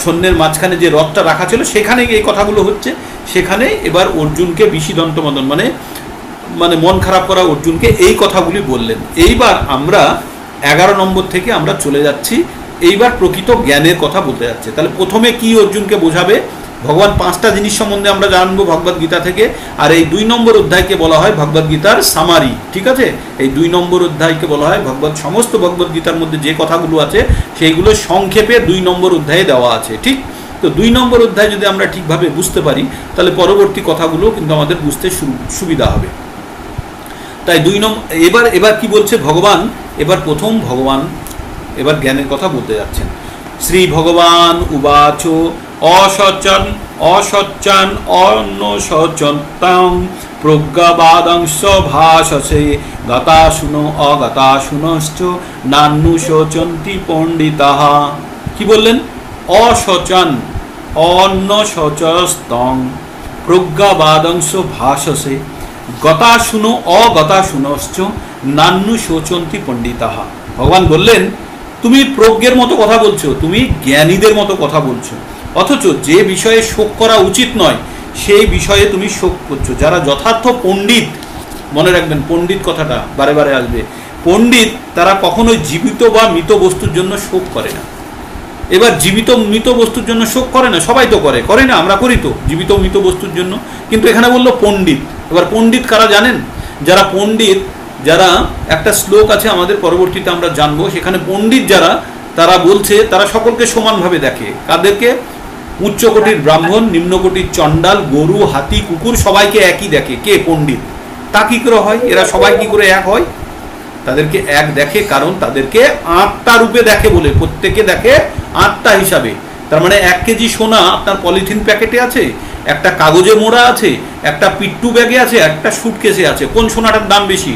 সৈন্যের মাঝখানে যে রথটা রাখা ছিল সেখানে এই কথাগুলো হচ্ছে, সেখানে এবার অর্জুনকে বিষিদন্তমদন মানে মন খারাপ করা অর্জুনকে এই কথাগুলি বললেন। এইবার আমরা 11 নম্বর থেকে আমরা চলে যাচ্ছি, এইবার প্রকৃত জ্ঞানের কথা বলতে যাচ্ছে। তাহলে প্রথমে কি অর্জুনকে বোঝাবে? ভগবান 5টা জিনিস সম্বন্ধে আমরা জানবো ভগবদ গীতা থেকে, আর এই 2 নম্বর অধ্যায়কে বলা হয় ভগবদ গীতার সামারি। ঠিক আছে, এই 2 নম্বর অধ্যায়কে বলা হয় সমস্ত ভগবদ গীতার মধ্যে যে কথাগুলো আছে সেইগুলো সংক্ষেপে 2 নম্বর অধ্যায়ে দেওয়া আছে। ঠিক, তো 2 নম্বর অধ্যায় যদি আমরা ঠিকভাবে বুঝতে পারি তাহলে পরবর্তী কথাগুলো কিন্তু আমাদের বুঝতে সুবিধা হবে। তাই 2 নম্বর এবার কি বলছে ভগবান, এবার প্রথম ভগবান এবার জ্ঞানের কথা বলতে যাচ্ছেন। শ্রী ভগবান উবাচ অসচ্চান অন্নসচন্তাং প্রজ্ঞাবাদংশ ভাষসে গতাশুনো অগতাশুনশ্চ নান্নুশোচন্তি পণ্ডিতাঃ। কি বললেন? অসচান অন্নসচস্তং প্রজ্ঞাবাদংশ ভাষসে গতাশুনো অগতাশুনশ্চ নান্নুশোচন্তি পণ্ডিতাঃ। ভগবান বললেন তুমি প্রজ্ঞের মতো কথা বলছো, তুমি জ্ঞানীদের মতো কথা বলছো, অথচ যে বিষয়ে শোক করা উচিত নয় সেই বিষয়ে তুমি শোক করছো। যারা যথার্থ পণ্ডিত, মনে রাখবেন পণ্ডিত কথাটা বারে বারে আসবে, পণ্ডিত তারা কখনোই জীবিত বা মৃত বস্তুর জন্য শোক করে না। এবার জীবিত মৃত বস্তুর জন্য শোক করে না, সবাই তো করে না, আমরা করি তো জীবিত মৃত বস্তুর জন্য, কিন্তু এখানে বললো পণ্ডিত। এবার পণ্ডিত কারা জানেন? যারা পণ্ডিত, যারা একটা শ্লোক আছে আমাদের পরবর্তীতে আমরা জানবো, সেখানে পণ্ডিত যারা তারা বলছে তারা সকলকে সমানভাবে দেখে। কাদেরকে? উচ্চকোটির ব্রাহ্মণ, নিম্নকোটির চণ্ডাল, গরু, হাতি, কুকুর সবাইকে একই দেখে। কে? পণ্ডিত। তা কি করে হয়? এরা সবাই কি করে এক হয়? তাদেরকে এক দেখে কারণ তাদেরকে আত্মা রূপে দেখে বলে, প্রত্যেকে দেখে আত্মা হিসাবে। তার মানে 1 কেজি সোনা আপনার পলিথিন প্যাকেটে আছে, একটা কাগজে মোড়া আছে, একটা পিট্টু ব্যাগে আছে, একটা সুটকেসে আছে। কোন সোনাটার দাম বেশি?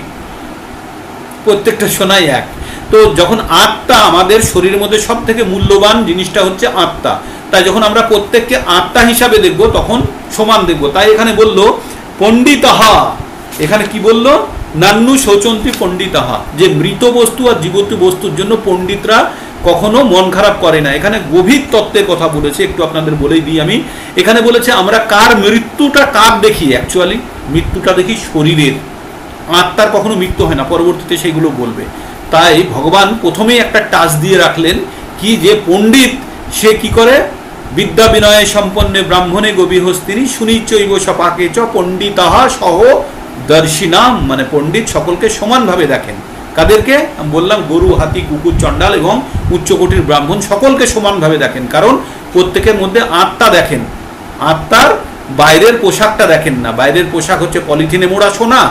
প্রত্যেকটা সোনাই এক। তো যখন আত্মা, আমাদের শরীরের মধ্যে সব থেকে মূল্যবান জিনিসটা হচ্ছে আত্মা, তাই যখন আমরা প্রত্যেককে আত্মা হিসাবে দেখব তখন সমান দেখব। তাই এখানে বলল পণ্ডিতাহা, এখানে কি বলল? নান্নু শৌচন্তি পণ্ডিতাহা, যে মৃত বস্তু আর জীবিত বস্তুর জন্য পণ্ডিতরা কখনো মন খারাপ করে না। এখানে গভীর তত্ত্বের কথা বলেছে, একটু আপনাদের বলেই দিই আমি। এখানে বলেছে আমরা কার মৃত্যুটা কার দেখি? অ্যাকচুয়ালি মৃত্যুটা দেখি শরীরের, আত্মার কখনো মৃত্যু হয় না, পরবর্তীতে সেইগুলো বলবে। তাই ভগবান প্রথমেই একটা টাচ দিয়ে রাখলেন কি, যে পণ্ডিত সে কি করে? বিদ্যা বিনয়ে সম্পন্নে ব্রাহ্মণে গভীহস্তিনী সুনিচৈব সপাকে চ পণ্ডিতাহা সহ দর্শিনাম, মানে পণ্ডিত সকলকে সমানভাবে দেখেন। কাদেরকে? আমি বললাম গরু, হাতি, কুকুর, চণ্ডাল এবং উচ্চকোটির ব্রাহ্মণ সকলকে সমানভাবে দেখেন, কারণ প্রত্যেকের মধ্যে আত্মা দেখেন। আত্মার বাইরের পোশাকটা দেখেন না। বাইরের পোশাক হচ্ছে পলিথিনে মোড়া সোনা,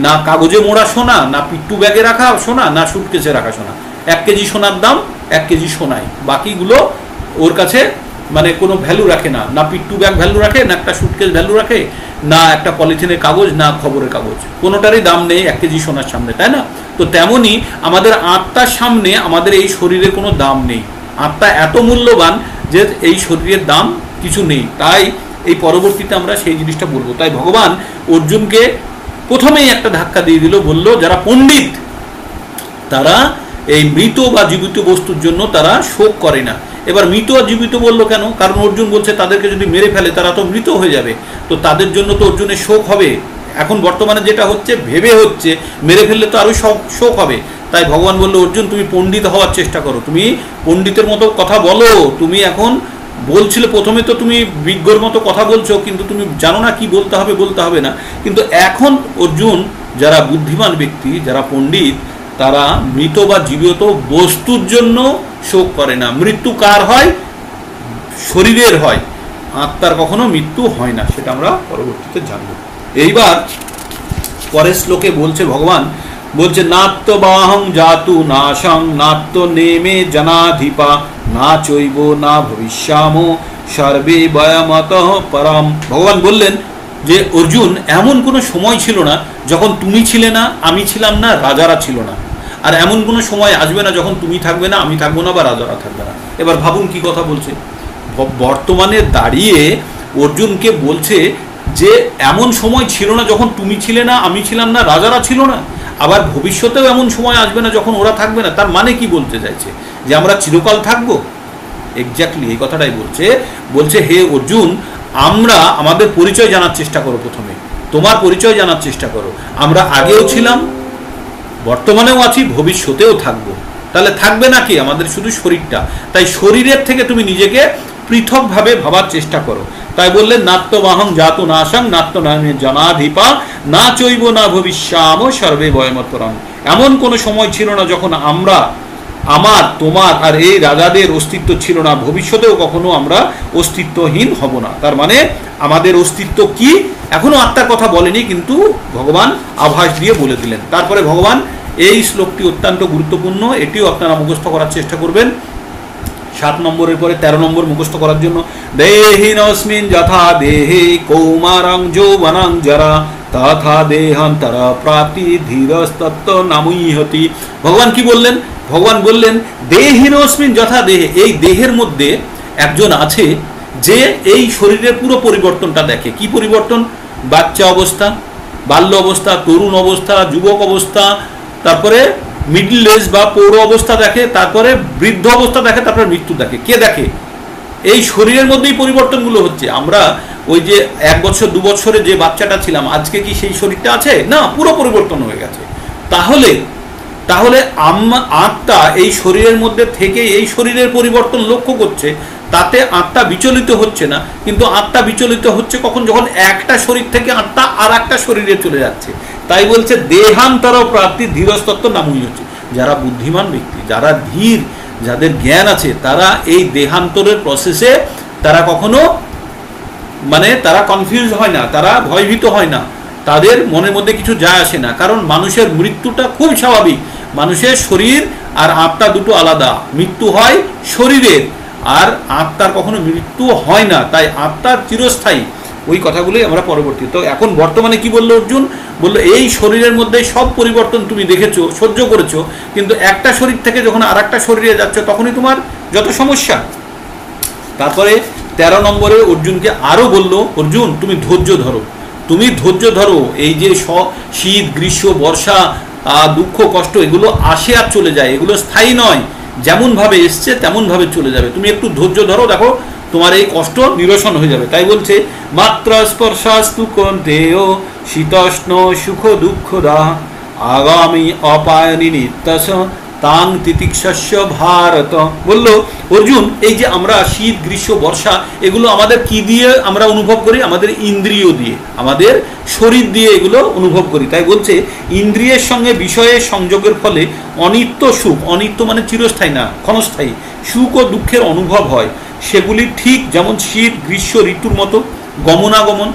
না কাগজে মোড়া সোনা, না পিট্টু ব্যাগে রাখা সোনা, না সুটকেসে রাখা সোনা। 1 কেজি সোনার দাম 1 কেজি সোনাই, বাকিগুলো ওর কাছে মানে কোনো ভ্যালু রাখে না। না পিট্টু ব্যাগ ভ্যালু রাখে, না একটা সুটকেস ভ্যালু রাখে, না একটা পলিথিনের কাগজ, না খবরের কাগজ, কোনোটারই দাম নেই 1 কেজি সোনার সামনে, তাই না? তো তেমনই আমাদের আত্মার সামনে আমাদের এই শরীরের কোনো দাম নেই। আত্মা এত মূল্যবান যে এই শরীরের দাম কিছু নেই। তাই এই পরবর্তীতে আমরা সেই জিনিসটা বলবো। তাই ভগবান অর্জুনকে প্রথমেই একটা ধাক্কা দিয়ে দিল, বলল যারা পণ্ডিত তারা এই মৃত বা জীবিত বস্তুর জন্য তারা শোক করে না। এবার মৃত আর জীবিত বললো কেন? কারণ অর্জুন বলছে তাদেরকে যদি মেরে ফেলে তারা তো মৃত হয়ে যাবে, তো তাদের জন্য তো অর্জুনের শোক হবে। এখন বর্তমানে যেটা হচ্ছে, ভেবে হচ্ছে মেরে ফেললে তো আরো শোক হবে। তাই ভগবান বললো অর্জুন তুমি পণ্ডিত হওয়ার চেষ্টা করো, তুমি পণ্ডিতের মতো কথা বলো। তুমি এখন বলছিলে প্রথমে তো তুমি বিজ্ঞর মতো কথা বলছো, কিন্তু তুমি জানো না কি বলতে হবে না। কিন্তু এখন অর্জুন, যারা বুদ্ধিমান ব্যক্তি, যারা পণ্ডিত, তারা মৃত বা জীবিত বস্তুর জন্য শোক করে না। মৃত্যু কার হয়? শরীরের হয়, আত্মার কখনো মৃত্যু হয় না, সেটা আমরা পরবর্তীতে জানব। এইবার পরের শ্লোকে বলছে ভগবান, বলছে নাত্তবাহং জাতু নাশং নাত্ত নেমে জনাধিপা না চৈব না ভবিষ্যাম সর্বে বয়মতঃ পরম। ভগবান বললেন যে অর্জুন, এমন কোনো সময় ছিল না যখন তুমি ছিলে না, আমি ছিলাম না, রাজারা ছিল না। আর এমন কোনো সময় আসবে না যখন তুমি থাকবে না, আমি থাকবো না, বা রাজারা থাকবে না। এবার ভাবুন কি কথা বলছে। বর্তমানে দাঁড়িয়ে অর্জুনকে বলছে যে এমন সময় ছিল না যখন তুমি ছিলে না, আমি ছিলাম না, রাজারা ছিল না। আবার ভবিষ্যতেও এমন সময় আসবে না যখন ওরা থাকবে না। তার মানে কি বলতে চাইছে? যে আমরা চিরকাল থাকবো? এক্স্যাক্টলি এই কথাটাই বলছে হে অর্জুন, আমরা আমাদের পরিচয় জানার চেষ্টা করো। প্রথমে তোমার পরিচয় জানার চেষ্টা করো। আমরা আগেও ছিলাম, বর্তমানেও আছি, ভবিষ্যতেও থাকবো। তাহলে থাকবে না কি? আমাদের শুধু শরীরটা। তাই শরীরের থেকে তুমি নিজেকে পৃথকভাবে ভাবার চেষ্টা করো। তাই বললেন নাত্তবাহং জাতু নাশং নাত্ত নামে জনাধিপা না চৈব না ভবিষ্যাম সর্বে বয়মতরং। এমন কোনো সময় ছিল না যখন আমরা আমার, তোমার আর এই রাজাদের অস্তিত্ব ছিল না, ভবিষ্যতেও কখনো আমরা অস্তিত্বহীন হব না। তার মানে আমাদের অস্তিত্ব কি এখনো আত্মার কথা বলেনি, কিন্তু ভগবান আভাস দিয়ে বলে দিলেন। তারপরে ভগবান, এই শ্লোকটি অত্যন্ত গুরুত্বপূর্ণ, এটিও আপনারা মুখস্থ করার চেষ্টা করবেন। 7 নম্বরের পরে 13 নম্বর মুখস্থ করার জন্য, দেহিনস্মিন যথা দেহে কৌমারং যৌবনং জরা তথা দেহান্তরা প্রাপ্তি ধীরস্তত্ত্ব নামুইহতি। ভগবান কি বললেন? ভগবান বললেন দেহিনস্মিন যথা দেহে, এই দেহের মধ্যে একজন আছে যে এই শরীরের পুরো পরিবর্তনটা দেখে। কি পরিবর্তন? বাচ্চা অবস্থা, বাল্য অবস্থা, তরুণ অবস্থা, যুবক অবস্থা, তারপরে মিডল এজ বা পৌর অবস্থা দেখে, তারপরে বৃদ্ধ অবস্থা দেখে, তারপরে মৃত্যু দেখে। কে দেখে? এই শরীরের মধ্যেই পরিবর্তনগুলো হচ্ছে। আমরা ওই যে 1 বছর 2 বছরে যে বাচ্চাটা ছিলাম, আজকে কি সেই শরীরটা আছে? না, পুরো পরিবর্তন হয়ে গেছে। তাহলে আত্মা এই শরীরের মধ্যে থেকে এই শরীরের পরিবর্তন লক্ষ্য করছে, তাতে আত্মা বিচলিত হচ্ছে না। কিন্তু আত্মা বিচলিত হচ্ছে কখন? যখন একটা শরীর থেকে আত্মা আর একটা শরীরে চলে যাচ্ছে। তাই বলছে দেহান্তর প্রাপ্তি ধীরস্তত্ত্ব নামই হচ্ছে। যারা বুদ্ধিমান ব্যক্তি, যারা ধীর, যাদের জ্ঞান আছে, তারা এই দেহান্তরের প্রসেসে তারা কখনো তারা কনফিউজ হয় না, তারা ভয়ভীত হয় না, তাদের মনের মধ্যে কিছু যায় আসে না। কারণ মানুষের মৃত্যুটা খুব স্বাভাবিক। মানুষের শরীর আর আত্মা দুটো আলাদা। মৃত্যু হয় শরীরের, আর আত্মার কখনো মৃত্যু হয় না। তাই আত্মার চিরস্থায়ী। ওই কথাগুলোই আমরা পরবর্তী। তো এখন বর্তমানে কি বললো অর্জুন? বললো এই শরীরের মধ্যে সব পরিবর্তন তুমি দেখেছো, সহ্য করেছো, কিন্তু একটা শরীর থেকে যখন আর একটা শরীরে যাচ্ছ তখনই তোমার যত সমস্যা। তারপরে 13 নম্বরে অর্জুনকে আরো বললো, অর্জুন তুমি ধৈর্য ধরো, তুমি ধৈর্য ধরো। এই যে শীত, গ্রীষ্ম, বর্ষা, দুঃখ, কষ্ট, এগুলো আসে আর চলে যায়, এগুলো স্থায়ী নয়। যেমন ভাবে এসছে তেমন ভাবে চলে যাবে। তুমি একটু ধৈর্য ধরো, দেখো তোমার এই কষ্ট নিরসন হয়ে যাবে। তাই বলছে মাত্র স্পর্শাস্তু কন্তেয় শীতষ্ণ সুখ দুঃখদা আগামী অপায়নী নিত্যস তাং তিতিক্ষস্য ভারত। বলল অর্জুন, এই যে আমরা শীত, গ্রীষ্ম, বর্ষা, এগুলো আমাদের কি দিয়ে আমরা অনুভব করি? আমাদের ইন্দ্রিয় দিয়ে, আমাদের শরীর দিয়ে এগুলো অনুভব করি। তাই বলছে ইন্দ্রিয়ের সঙ্গে বিষয়ের সংযোগের ফলে অনিত্য সুখ, অনিত্য মানে চিরস্থায়ী না, ক্ষণস্থায়ী, সুখ ও দুঃখের অনুভব হয়। সেগুলি ঠিক যেমন শীত, গ্রীষ্ম ঋতুর মতো গমনাগমন।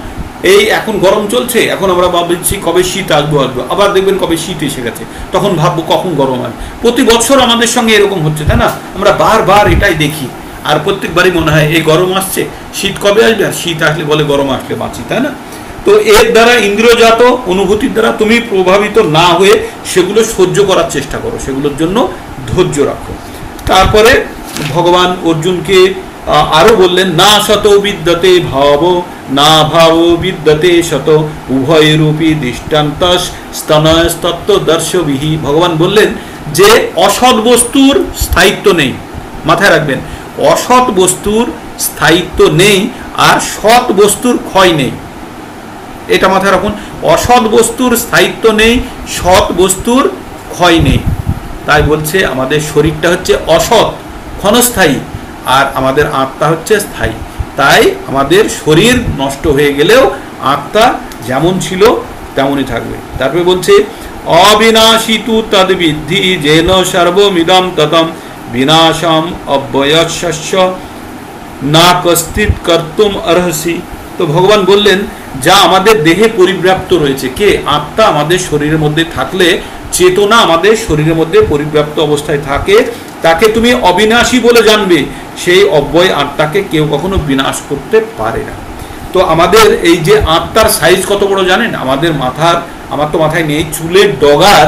এই এখন গরম চলছে, এখন আমরা ভাবছি কবে শীত আসবো, আবার দেখবেন কবে শীত এসে গেছে, তখন ভাববো কখন গরম আসবে। প্রতি বছর আমাদের সঙ্গে এরকম হচ্ছে, তাই না? আমরা বারবার এটাই দেখি, আর প্রত্যেকবারই মনে হয় এই গরম আসছে, শীত কবে আসবে, আর শীত আসলে বলে গরম আসলে বাঁচি, তাই না? তো এর দ্বারা ইন্দ্রিয়জাত অনুভূতির দ্বারা তুমি প্রভাবিত না হয়ে সেগুলো সহ্য করার চেষ্টা করো, সেগুলোর জন্য ধৈর্য রাখো। তারপরে ভগবান অর্জুনকে আরো বললেন না শত বিদ্যতে ভাব না ভাব বিদ্যতে শত উভয় রূপী দৃষ্টান্ত স্তনস্তত্ত্ব দর্শবিহি। ভগবান বললেন যে অসৎ বস্তুর স্থায়িত্ব নেই। মাথায় রাখবেন, অসৎ বস্তুর স্থায়িত্ব নেই, আর সৎ বস্তুর ক্ষয় নেই। এটা মাথায় রাখুন, অসৎ বস্তুর স্থায়িত্ব নেই, সৎ বস্তুর ক্ষয় নেই। তাই বলছে আমাদের শরীরটা হচ্ছে অসৎ, ক্ষণস্থায়ী, আর আমাদের আত্মা হচ্ছে স্থায়ী। তাই আমাদের শরীর নষ্ট হয়ে গেলেও আত্মা যেমন ছিল তেমনই থাকবে। তারপরে বলছে অবিনাশী তু তদ্বিদ্ধি যেন সর্বমিদম ততম বিনাশম অব্যয়স্য না কস্তিৎ কর্তুম অর্হসি। তো ভগবান বললেন যা আমাদের দেহে পরিব্যাপ্ত রয়েছে, কে? আত্মা আমাদের শরীরের মধ্যে থাকলে, চেতনা আমাদের শরীরের মধ্যে পরিব্যাপ্ত অবস্থায় থাকে, তাকে তুমি অবিনাশী বলে জানবে। সেই অব্যয় আত্মাকে কেউ কখনো বিনাশ করতে পারে না। তো আমাদের এই যে আত্মার সাইজ কত বড় জানেন? আমাদের মাথার, আমার তো মাথায় নেই, চুলের ডগার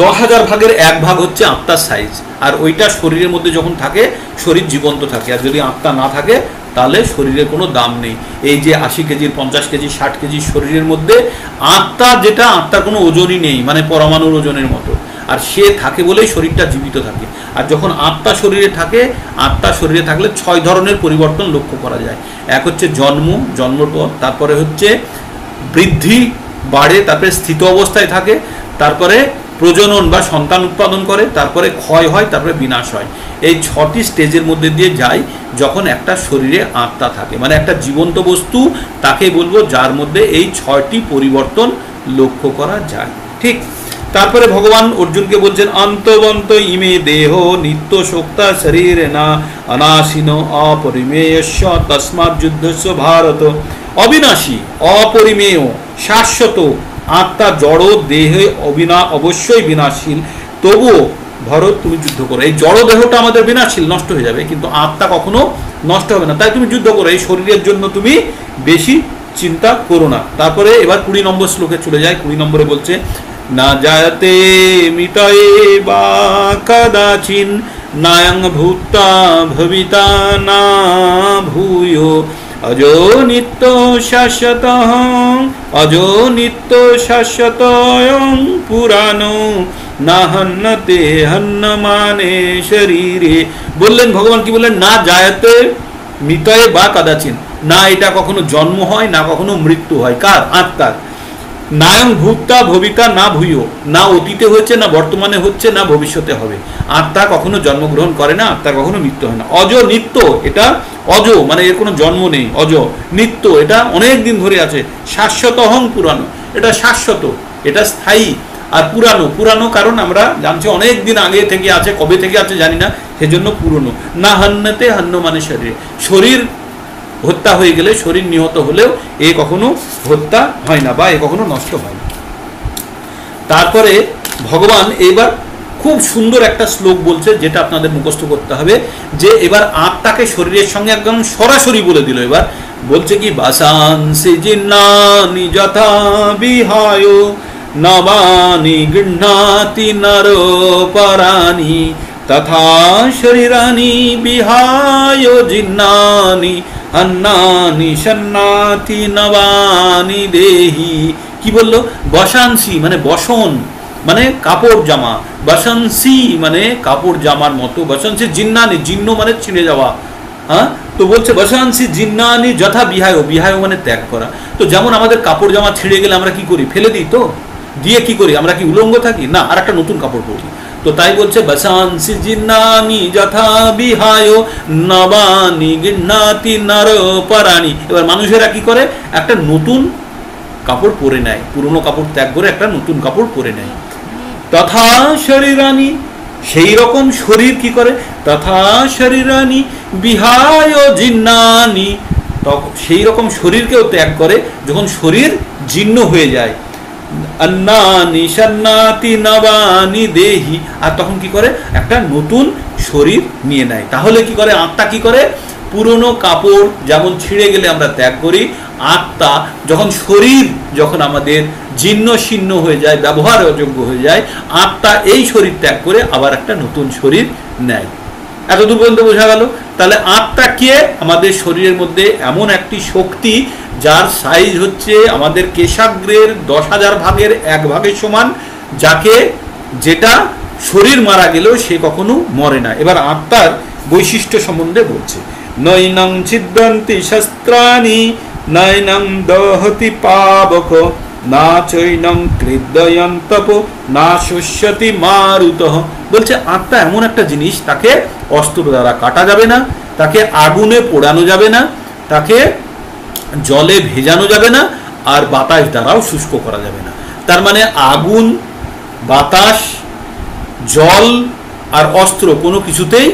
10,000 ভাগের 1 ভাগ হচ্ছে আত্মার সাইজ। আর ওইটা শরীরের মধ্যে যখন থাকে শরীর জীবন্ত থাকে, আর যদি আত্মা না থাকে তাহলে শরীরের কোনো দাম নেই। এই যে 80 কেজির, 50 কেজি, 60 কেজি শরীরের মধ্যে আত্মা, যেটা আত্মার কোনো ওজনই নেই, মানে পরমাণুর ওজনের মতো, আর সে থাকে বলেই শরীরটা জীবিত থাকে। আর যখন আত্মা শরীরে থাকে, আত্মা শরীরে থাকলে 6 ধরনের পরিবর্তন লক্ষ্য করা যায়। এক হচ্ছে জন্মর পর, তারপরে হচ্ছে বৃদ্ধি, বাড়ে, তারপরে স্থিত অবস্থায় থাকে, তারপরে প্রজনন বা সন্তান উৎপাদন করে, তারপরে ক্ষয় হয়, তারপরে বিনাশ হয়। এই 6টি স্টেজের মধ্যে দিয়ে যায় যখন একটা শরীরে আত্মা থাকে, মানে একটা জীবন্ত বস্তু, তাকে বলবো যার মধ্যে এই 6টি পরিবর্তন লক্ষ্য করা যায়। ঠিক তারপরে ভগবান অর্জুনকে বলছেন অন্তবন্ত ইমে দেহ নিত্য শোক্তা শরীর না অনাশীন অপরিমেয়স্য তস্মাৎ যুদ্ধস্য ভারত। অবিনাশী, অপরিমেয়, শাশ্বত আত্মা জড় দেহে অবশ্যই বিনাশীল, তবুও ভরত তুমি যুদ্ধ করো। এই জড় দেহটা আমাদের বিনাশীল, নষ্ট হয়ে যাবে, কিন্তু আত্মা কখনো নষ্ট হবে না, তাই তুমি যুদ্ধ করো। এই শরীরের জন্য তুমি বেশি চিন্তা করো না। তারপরে এবার 20 নম্বর শ্লোকে চলে যায়। 20 নম্বরে বলছে না জায়তে মিতয়ে বা কদাচিন নায়ং ভূতা ভবিতা না ভূয়ো অজো নিত্য শাশ্বত অজো নিত্য শাশ্বতয়ং পুরানো না হন্নতে হন্নমানে শরীরে। বললেন ভগবান কি বললেন, না জায়তে মিতয়ে বা কদাচিন, না এটা কখনো জন্ম হয় না কখনো মৃত্যু হয়। কার? আত্মার। নায়ং ভূতা ভবিতা না ভূয়, না অতীতে হচ্ছে না বর্তমানে হচ্ছে না ভবিষ্যতে হবে। আত্মা কখনো জন্মগ্রহণ করে না, আত্মা কখনো মৃত্যু হয় না। অজ নিত্য, এটা অজ মানে এর কোনো জন্ম নেই। অজ নিত্য, এটা অনেক দিন ধরে আছে। শাশ্বত অহং পুরানো, এটা শাশ্বত, এটা স্থায়ী। আর পুরানো, পুরানো কারণ আমরা জানছি অনেক দিন আগে থেকে আছে, কবে থেকে আছে জানি না, সেজন্য পুরনো। না হন্যতে হন্য মানে শরীরে, শরীর হত্যা হয়ে গেলে, শরীর নিহত হলেও এ কখনো হত্যা হয় না বা এ কখনো নষ্ট হয় না। তারপরে ভগবান এবার খুব সুন্দর একটা শ্লোক বলছে, যেটা আপনাদের মুখস্থ করতে হবে, যে এবার আত্মাকে শরীরের সঙ্গে একদম সরাসরি বলে দিল। এবার বলছে কি, বাসাংসি জিন্নানি যথা বিহায় নবানি গৃহ্ণাতি নরপরানি তথা শরীরানি বিহায় জিন্নানি अन्नानि शन्नाति नवानि देहि। কি বললো? বসাংসি মানে বসন, মানে কাপড় জামা। বসাংসি মানে কাপড় জামার মতো। বসাংসি জিন্নানি, জিন্ন মানে ছিঁড়ে যাওয়া। হ্যাঁ, তো বলছে বসাংসি জিন্নানি যথা বিহায়, বিহায় মানে ত্যাগ করা। তো যেমন আমাদের কাপড় জামা ছিঁড়ে গেলে আমরা কি করি? ফেলে দিই। তো দিয়ে কি করি? আমরা কি উলঙ্গ থাকি? না, আর একটা নতুন কাপড় পরি। তো তাই বলছে বসাংসি জিন্নানি যথা বিহায় নবানি গৃহ্ণাতি নরপরানি। এবার মানুষেরা কি করে? একটা নতুন কাপড় পরে নেয়, পুরনো কাপড় ত্যাগ করে একটা নতুন কাপড় পরে নেয়। তথা শরীরানি, সেই রকম শরীর কি করে? তথা শরীরানি বিহায় জিন্নানি, সেই রকম শরীরকেও ত্যাগ করে যখন শরীর জীর্ণ হয়ে যায়। अन्नानि शन्नाति नवानि देहि, আর তখন কি করে? একটা নতুন শরীর নিয়ে নেয়। তাহলে কি করে? আত্মা কি করে? পুরনো কাপড় যেমন ছিঁড়ে গেলে আমরা ত্যাগ করি, আত্মা যখন শরীর যখন আমাদের জীর্ণ শীর্ণ হয়ে যায়, ব্যবহার অযোগ্য হয়ে যায়, আত্মা এই শরীর ত্যাগ করে আবার একটা নতুন শরীর নেয়। এতদূর পর্যন্ত বোঝা গেল? তাহলে আত্মা কে? আমাদের শরীরের মধ্যে এমন একটি শক্তি যার সাইজ হচ্ছে আমাদের কেশাগ্রের 10,000 ভাগের 1 ভাগের সমান, যাকে যেটা শরীর মারা গেলেও সে কখনো মরে না। এবার আত্মার বৈশিষ্ট্য সম্বন্ধে বলছে, নৈনং ছিদ্যন্তি শস্ত্রাণি নৈনং দহতি পাবক না চৈনং ক্লিদ্যয়ন্তপ না শুষ্যতি মারুতঃ। বলছে আত্মা এমন একটা জিনিস, তাকে অস্ত্র দ্বারা কাটা যাবে না, তাকে আগুনে পোড়ানো যাবে না, তাকে জলে ভেজানো যাবে না, আর বাতাস দ্বারাও শুষ্ক করা যাবে না। তার মানে আগুন, বাতাস, জল আর অস্ত্র কোনো কিছুতেই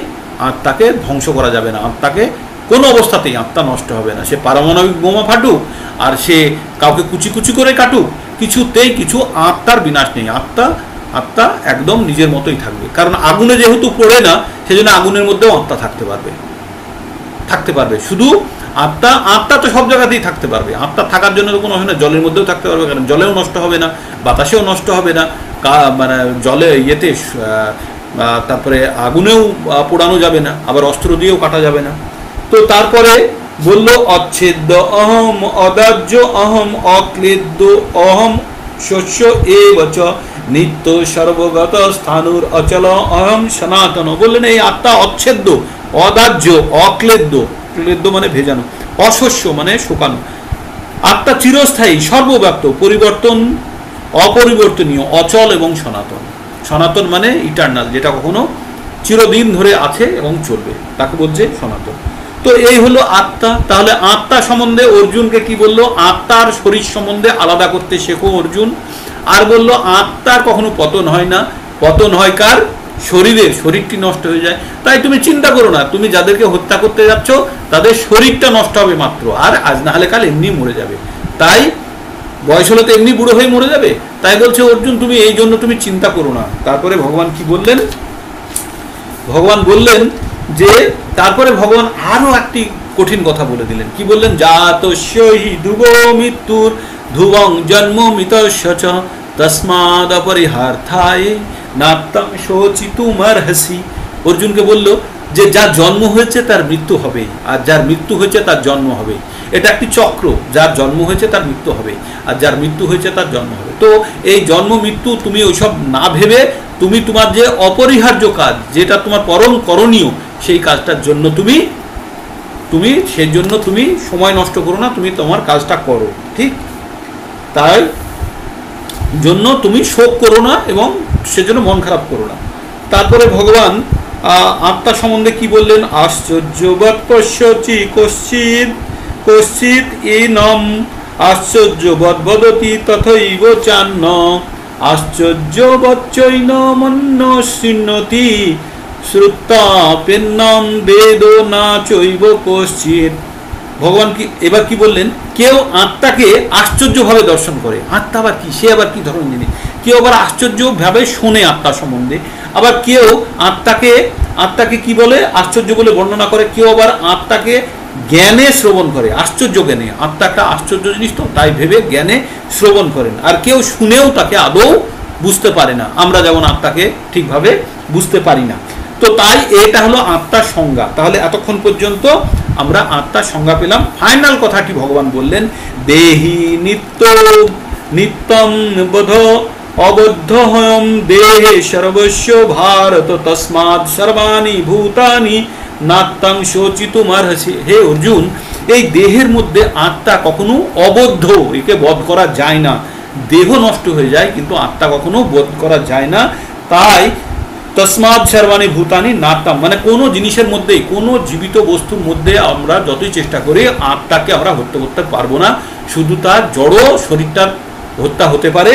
আত্মাকে ধ্বংস করা যাবে না। আত্মাকে কোনো অবস্থাতেই আত্মা নষ্ট হবে না। সে পারমাণবিক বোমা ফাটুক আর সে কাউকে কুচি কুচি করে কাটুক, কিছুতেই কিছু আত্মার বিনাশ নেই। আত্মা একদম নিজের মতোই থাকবে। কারণ আগুনে যেহেতু পড়ে না, সেজন্য আগুনের মধ্যেও আত্মা থাকতে পারবে। শুধু আত্মা তো সব জায়গাতেই থাকতে পারবে। আত্মা থাকার জন্য তো কোনো হয় না, জলের মধ্যেও থাকতে পারবে, কারণ জলেও নষ্ট হবে না, বাতাসেও নষ্ট হবে না, মানে জলে ইয়েতে তারপরে আগুনেও পোড়ানো যাবে না, আবার অস্ত্র দিয়েও কাটা যাবে না। তো তারপরে বললো অচ্ছেদ্য অহম অদাহ্য অহম অক্লেদ্য অহম শস্য এবচ নিত্য সর্বগত স্থানুর অচল অহম সনাতন। বললেন এই আত্মা অচ্ছেদ্য, অদাহ্য, অক্লেদ্য, ক্লেদ্য মানে ভেজানো, অশস্য মানে শুকানো। আত্মা চিরস্থায়ী, সর্বব্যাপ্ত, পরিবর্তন অপরিবর্তনীয়, অচল এবং সনাতন। সনাতন মানে ইটার্নাল, যেটা কখনো চিরদিন ধরে আছে এবং চলবে, তাকে বলছে সনাতন। তো এই হলো আত্মা। তাহলে আত্মা সম্বন্ধে অর্জুনকে কি বললো? আত্মার শরীর সম্বন্ধে আলাদা করতে শেখো অর্জুন। আর বললো আত্মার কখনো পতন হয় না, পতন হয় কার? শরীরের, শরীরটি নষ্ট হয়ে যায়। তাই তুমি চিন্তা করো না, তুমি যাদেরকে হত্যা করতে যাচ্ছ তাদের শরীরটা নষ্ট হবে মাত্র, আর আজ না হলে কাল এমনি মরে যাবে। তাই বয়স হলে তো এমনি বুড়ো হয়ে মরে যাবে। তাই বলছে অর্জুন তুমি এই জন্য তুমি চিন্তা করো না। তারপরে ভগবান কি বললেন? ভগবান বললেন যে, তারপরে ভগবান আরো একটি কঠিন কথা বলে দিলেন। কি বললেন? জাতস্যহি ধ্রুবো মৃত্যুর ধ্রুবং জন্ম মৃতস্য চ তস্মাদ অপরিহার্থায় নাত্তং শোচিতুমর্হসি। অর্জুনকে বলল যে যার জন্ম হয়েছে তার মৃত্যু হবে, আর যার মৃত্যু হয়েছে তার জন্ম হবে। এটা একটি চক্র, যার জন্ম হয়েছে তার মৃত্যু হবে, আর যার মৃত্যু হয়েছে তার জন্ম হবে। তো এই জন্ম মৃত্যু তুমি ওইসব না ভেবে তুমি তোমার যে অপরিহার্য কাজ, যেটা তোমার পরম করণীয়, সেই কাজটার জন্য তুমি সেই জন্য তুমি সময় নষ্ট করো না, তুমি তোমার কাজটা করো, ঠিক? তাই জন্য তুমি শোক করো না এবং সেজন্য মন খারাপ করো না। তারপরে ভগবান আত্মা সম্বন্ধে কি বললেন? আশ্চর্যবৎ পশ্যচি কশ্চিৎ কশ্চিৎ এনম আশ্চর্যবৎ বদতি তথৈব চান্ন আশ্চর্যবচ্চৈন মন্য শৃণ্যতি শ্রুত্তা পেন্নম বেদ না চৈব কশ্চিৎ। ভগবান কি এবার কি বললেন? কেউ আত্মাকে আশ্চর্যভাবে দর্শন করে। আত্মা আবার কি? সে আবার কি ধরনের জিনিস? কেউ আবার আশ্চর্যভাবে শোনে আত্মা সম্বন্ধে, আবার কেউ আত্মাকে কি বলে? আশ্চর্য বলে বর্ণনা করে। কেউ আবার আত্মাকে জ্ঞানে শ্রবণ করে, আশ্চর্য জ্ঞানে। আত্মা একটা আশ্চর্য জিনিস তো, তাই ভেবে জ্ঞানে শ্রবণ করেন। আর কেউ শুনেও তাকে আদৌ বুঝতে পারে না, আমরা যেমন আত্মাকে ঠিকভাবে বুঝতে পারি না। তো তাই এটা হলো আত্মার সংজ্ঞা। তাহলে এতক্ষণ পর্যন্ত আমরা আত্মার সংজ্ঞা পেলাম। ফাইনাল কথাটি ভগবান বললেন, দেহি নিত্যম বোধ অবদ্ধহয়ম দেহে সর্বস্ব ভারত তস্মাৎ সর্বাণি ভূতানি নাত্তং শোচিতুমর্হসি। হে অর্জুন, এই দেহের মধ্যে আত্মা কখনো অবদ্ধ, একে বধ করা যায় না। দেহ নষ্ট হয়ে যায় কিন্তু আত্মা কখনো বধ করা যায় না। তাই তস্মাৎ সর্বাণি ভূতানি নাত্তম, মানে কোনো জিনিসের মধ্যেই, কোনো জীবিত বস্তুর মধ্যে আমরা যতই চেষ্টা করি আত্মাকে আমরা হত্যা করতে পারবো না, শুধু তার জড় শরীরটার হত্যা হতে পারে।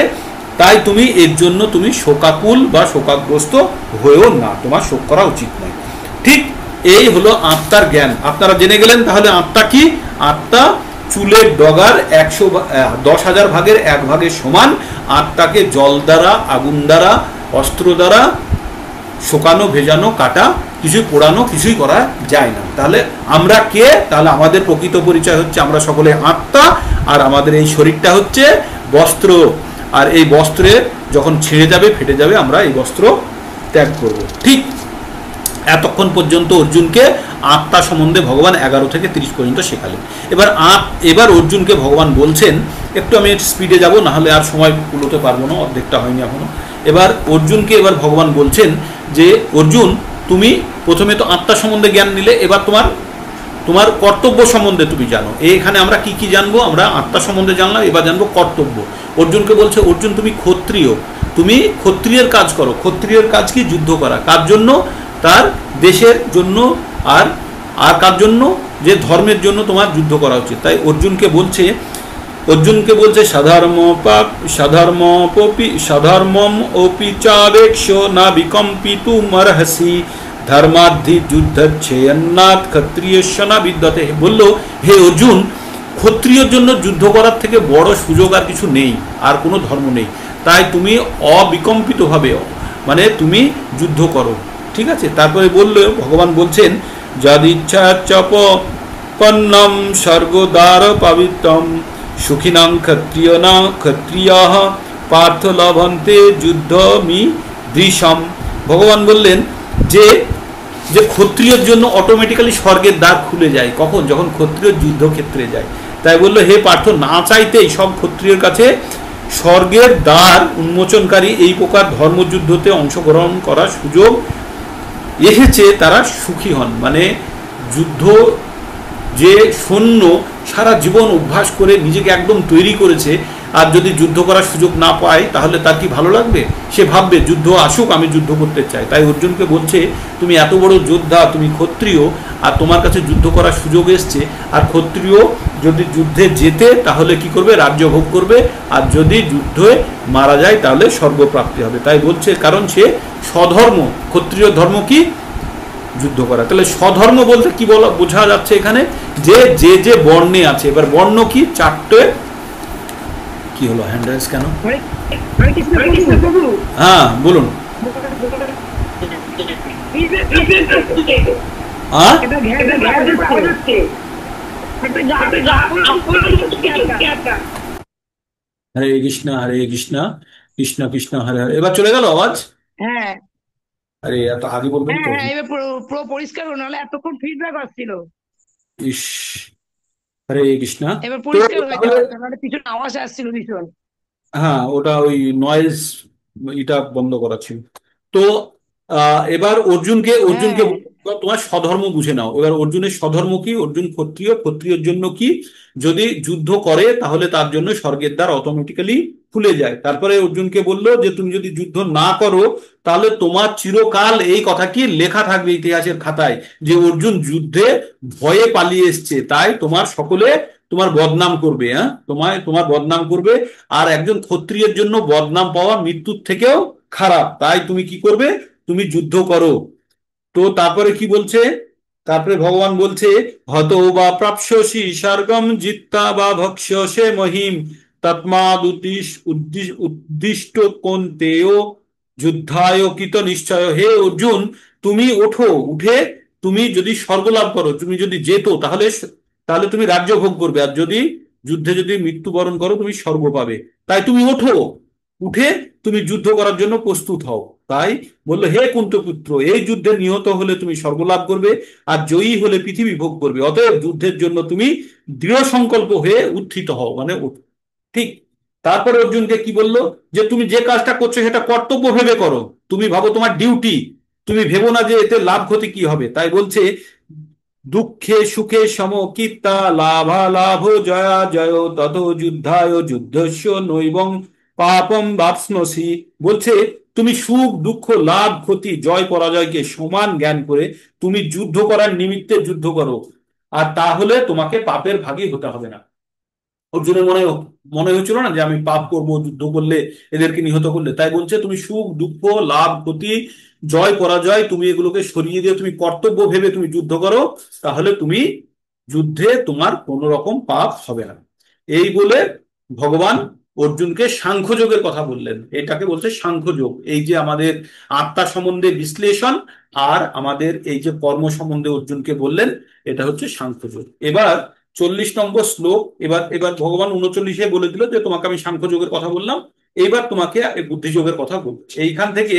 তাই তুমি এর জন্য তুমি শোকাকুল বা শোকাগ্রস্ত হয়েও না, তোমার শোক করা উচিত নয়। ঠিক এই হলো আত্মার জ্ঞান। আপনারা জেনে গেলেন তাহলে আত্মা কি? আত্মা চুলের ডগার 10,000 ভাগের 1 ভাগের সমান। আত্মাকে জল দ্বারা, আগুন দ্বারা, অস্ত্র দ্বারা শোকানো, ভেজানো, কাটা, কিছুই পোড়ানো, কিছুই করা যায় না। তাহলে আমরা কে? তাহলে আমাদের প্রকৃত পরিচয় হচ্ছে আমরা সকলে আত্মা, আর আমাদের এই শরীরটা হচ্ছে বস্ত্র। আর এই বস্ত্রে যখন ছিঁড়ে যাবে, ফেটে যাবে, আমরা এই বস্ত্র ত্যাগ করব। ঠিক এতক্ষণ পর্যন্ত অর্জুনকে আত্মা সম্বন্ধে ভগবান 11 থেকে 30 পর্যন্ত শেখালেন। এবার অর্জুনকে ভগবান বলছেন, একটু আমি স্পিডে যাব, না হলে আর সময় কুলোতে পারবো না, অর্ধেকটা হয়নি এখনো। এবার অর্জুনকে ভগবান বলছেন যে, অর্জুন তুমি প্রথমে তো আত্মা সম্বন্ধে জ্ঞান নিলে, এবার তোমার কর্তব্য সম্বন্ধে তুমি জানো। এখানে আমরা কি কি জানবো? আমরা আত্মা সম্বন্ধে জানলাম, এবার জানবো কর্তব্য। অর্জুনকে বলছে, অর্জুন তুমি ক্ষত্রিয়, তুমি ক্ষত্রিয়ের কাজ করো। ক্ষত্রিয়ের কাজ কি? যুদ্ধ করা। কার জন্য? তার দেশের জন্য। আর কার জন্য? যে ধর্মের জন্য তোমার যুদ্ধ করা উচিত। তাই অর্জুনকে বলছে সাধর্মম অপি চাবেক্ষ না বিকম্পিতুমর্হসি ধর্মাদ্ধি যুদ্ধচ্ছেন্নাৎ ক্ষত্রিয়স্য না বিদ্যতে। বলল, হে অর্জুন, ক্ষত্রিয়র জন্য যুদ্ধ করার থেকে বড় সুযোগ আর কিছু নেই, আর কোনো ধর্ম নেই। তাই তুমি অবিকম্পিতভাবে, মানে তুমি যুদ্ধ করো, ঠিক আছে? তারপরে ভগবান বলছেন, যদিচ্ছা চপ পন্নম স্বর্গদ্বার পবিত্রম সুখিনাং ক্ষত্রিয়ঃ পার্থ লভন্তে যুদ্ধমি দৃশম। ভগবান বললেন যে ক্ষত্রিয়র জন্য অটোমেটিক্যালি স্বর্গের দ্বার খুলে যায়। কখন? যখন ক্ষত্রিয় যুদ্ধক্ষেত্রে যায়। তাই বললো, হে পার্থ, না চাইতেই সব ক্ষত্রিয়র কাছে স্বর্গের দ্বার উন্মোচনকারী এই প্রকার ধর্মযুদ্ধতে অংশগ্রহণ করার সুযোগ এসেছে, তারা সুখী হন। মানে যুদ্ধ যে সৈন্য সারা জীবন অভ্যাস করে নিজেকে একদম তৈরি করেছে, আর যদি যুদ্ধ করার সুযোগ না পায় তাহলে তার কি ভালো লাগবে? সে ভাববে যুদ্ধ আসুক, আমি যুদ্ধ করতে চাই। তাই অর্জুনকে বলছে তুমি এত বড় যোদ্ধা, তুমি ক্ষত্রিয়, আর তোমার কাছে যুদ্ধ করার সুযোগ এসছে, আর ক্ষত্রিয় যদি যুদ্ধে জেতে তাহলে কি করবে, রাজ্য ভোগ করবে, আর যদি যুদ্ধে মারা যায় তাহলে স্বর্গপ্রাপ্তি হবে। তাই বলছে কারণ সে স্বধর্ম, ক্ষত্রিয় ধর্ম কি, যুদ্ধ করা। তাহলে স্বধর্ম বলতে কি বলা বোঝা যাচ্ছে এখানে, যে যে যে বর্ণে আছে। এবার বর্ণ কি, চারটে। কি হলো, হ্যান্ড রাইজ কেন? হরে হরে কৃষ্ণ প্রভু। হ্যাঁ বলুন। হ্যাঁ, এটা ঘ্যাঁ হচ্ছে। এটা হরে কৃষ্ণ হরে কৃষ্ণ, কৃষ্ণ কৃষ্ণ হরে হরে। এবার চলে গেল আওয়াজ? হ্যাঁ আরে এত আগে বলবেন হ্যাঁ তো। হ্যাঁ, এবার পুরো পুরো পরিষ্কার হলো, নাহলে এতক্ষণ ফিডব্যাক আসছিল। ইস, হরে কৃষ্ণ। এবার তো পরিষ্কার হয়েছে তাহলে, আওয়াজটা, নাহলে পিছনে আওয়াজ আসছিল ভীষণ। হ্যাঁ ওটা ওই নয়েজ, এটা বন্ধ করা ছিল। তো এবার অর্জুনকে অর্জুনকে হ্যাঁ তোমার স্বধর্ম বুঝে নাও। এবার অর্জুনের স্বধর্ম কি, অর্জুন ক্ষত্রিয়, ক্ষত্রিয়ের জন্য কি, যদি যুদ্ধ করে তাহলে তার জন্য স্বর্গের দ্বার অটোমেটিক্যালি খুলে যায়। তারপরে অর্জুনকে বললো যে তুমি যদি যুদ্ধ না করো তাহলে তোমার চিরকাল এই কথা কি লেখা থাকবে ইতিহাসের খাতায়, যে অর্জুন যুদ্ধে ভয়ে পালিয়ে এসছে, তাই তোমার সকলে তোমার বদনাম করবে। হ্যাঁ, তোমায় তোমার বদনাম করবে। আর একজন ক্ষত্রিয়ের জন্য বদনাম পাওয়া মৃত্যুর থেকেও খারাপ। তাই তুমি কি করবে, তুমি যুদ্ধ করো। তো তারপরে কি বলছে, তারপরে ভগবান বলছে হত বা প্রাপ্স্যসি স্বর্গম জিত্তা বা ভক্ষ্যসে মহিম তৎমাদ উদ্দিষ্ট কোন্তেয় যুদ্ধায় কৃত নিশ্চয়। হে অর্জুন, তুমি ওঠো, উঠে তুমি যদি স্বর্গ লাভ করো, তুমি যদি যেতো তাহলে তাহলে তুমি রাজ্য ভোগ করবে, আর যদি যুদ্ধে যদি মৃত্যুবরণ করো তুমি স্বর্গ পাবে। তাই তুমি ওঠো, উঠে তুমি যুদ্ধ করার জন্য প্রস্তুত হও। তাই বললো হে কুন্তপুত্র, এই যুদ্ধে নিহত হলে তুমি স্বর্গ লাভ করবে, আর জয়ী হলে পৃথিবী ভোগ করবে। অতএব যুদ্ধের জন্য তুমি দৃঢ় সংকল্প হয়ে উত্থিত হও, মানে ঠিক। তারপরে অর্জুনকে কি বললো, যে তুমি যে কাজটা করছো সেটা কর্তব্য ভেবে করো, তুমি ভাবো তোমার ডিউটি, তুমি ভেবো না যে এতে লাভ ক্ষতি কি হবে। তাই বলছে দুঃখে সুখে সমকিত্তা লাভালাভ জয়া জয় তত যুদ্ধায় যুদ্ধস্য নৈবং পাপম বাপ্স্যসি। বলছে তুমি সুখ দুঃখ লাভ ক্ষতি জয় পরাজয়কে সমান জ্ঞান করে তুমি যুদ্ধ করার নিমিত্তে যুদ্ধ করো, আর তাহলে তোমাকে পাপের ভাগী হতে হবে না। অর্জুনের মনে মনে হয়েছিল না যে আমি পাপ করব যুদ্ধ করলে, এদেরকে নিহত করলে। তাই বলছে তুমি সুখ দুঃখ লাভ ক্ষতি জয় পরাজয় তুমি এগুলোকে সরিয়ে দিয়ে তুমি কর্তব্য ভেবে তুমি যুদ্ধ করো, তাহলে তুমি যুদ্ধে তোমার কোনো রকম পাপ হবে না। এই বলে ভগবান অর্জুনকে সাংখ্যযোগের কথা বললেন। এটাকে বলছে সাংখ্যযোগ, এই যে আমাদের আত্মা সম্বন্ধে বিশ্লেষণ, আর আমাদের এই যে কর্ম সম্বন্ধে অর্জুনকে বললেন, এটা হচ্ছে সাংখ্যযোগ। এবার 40 নম্বর শ্লোক। এবার এবার ভগবান 39-এ বলে দিল যে তোমাকে আমি সাংখ্যযোগের কথা বললাম, এইবার তোমাকে বুদ্ধিযোগের কথা বলবো। এইখান থেকে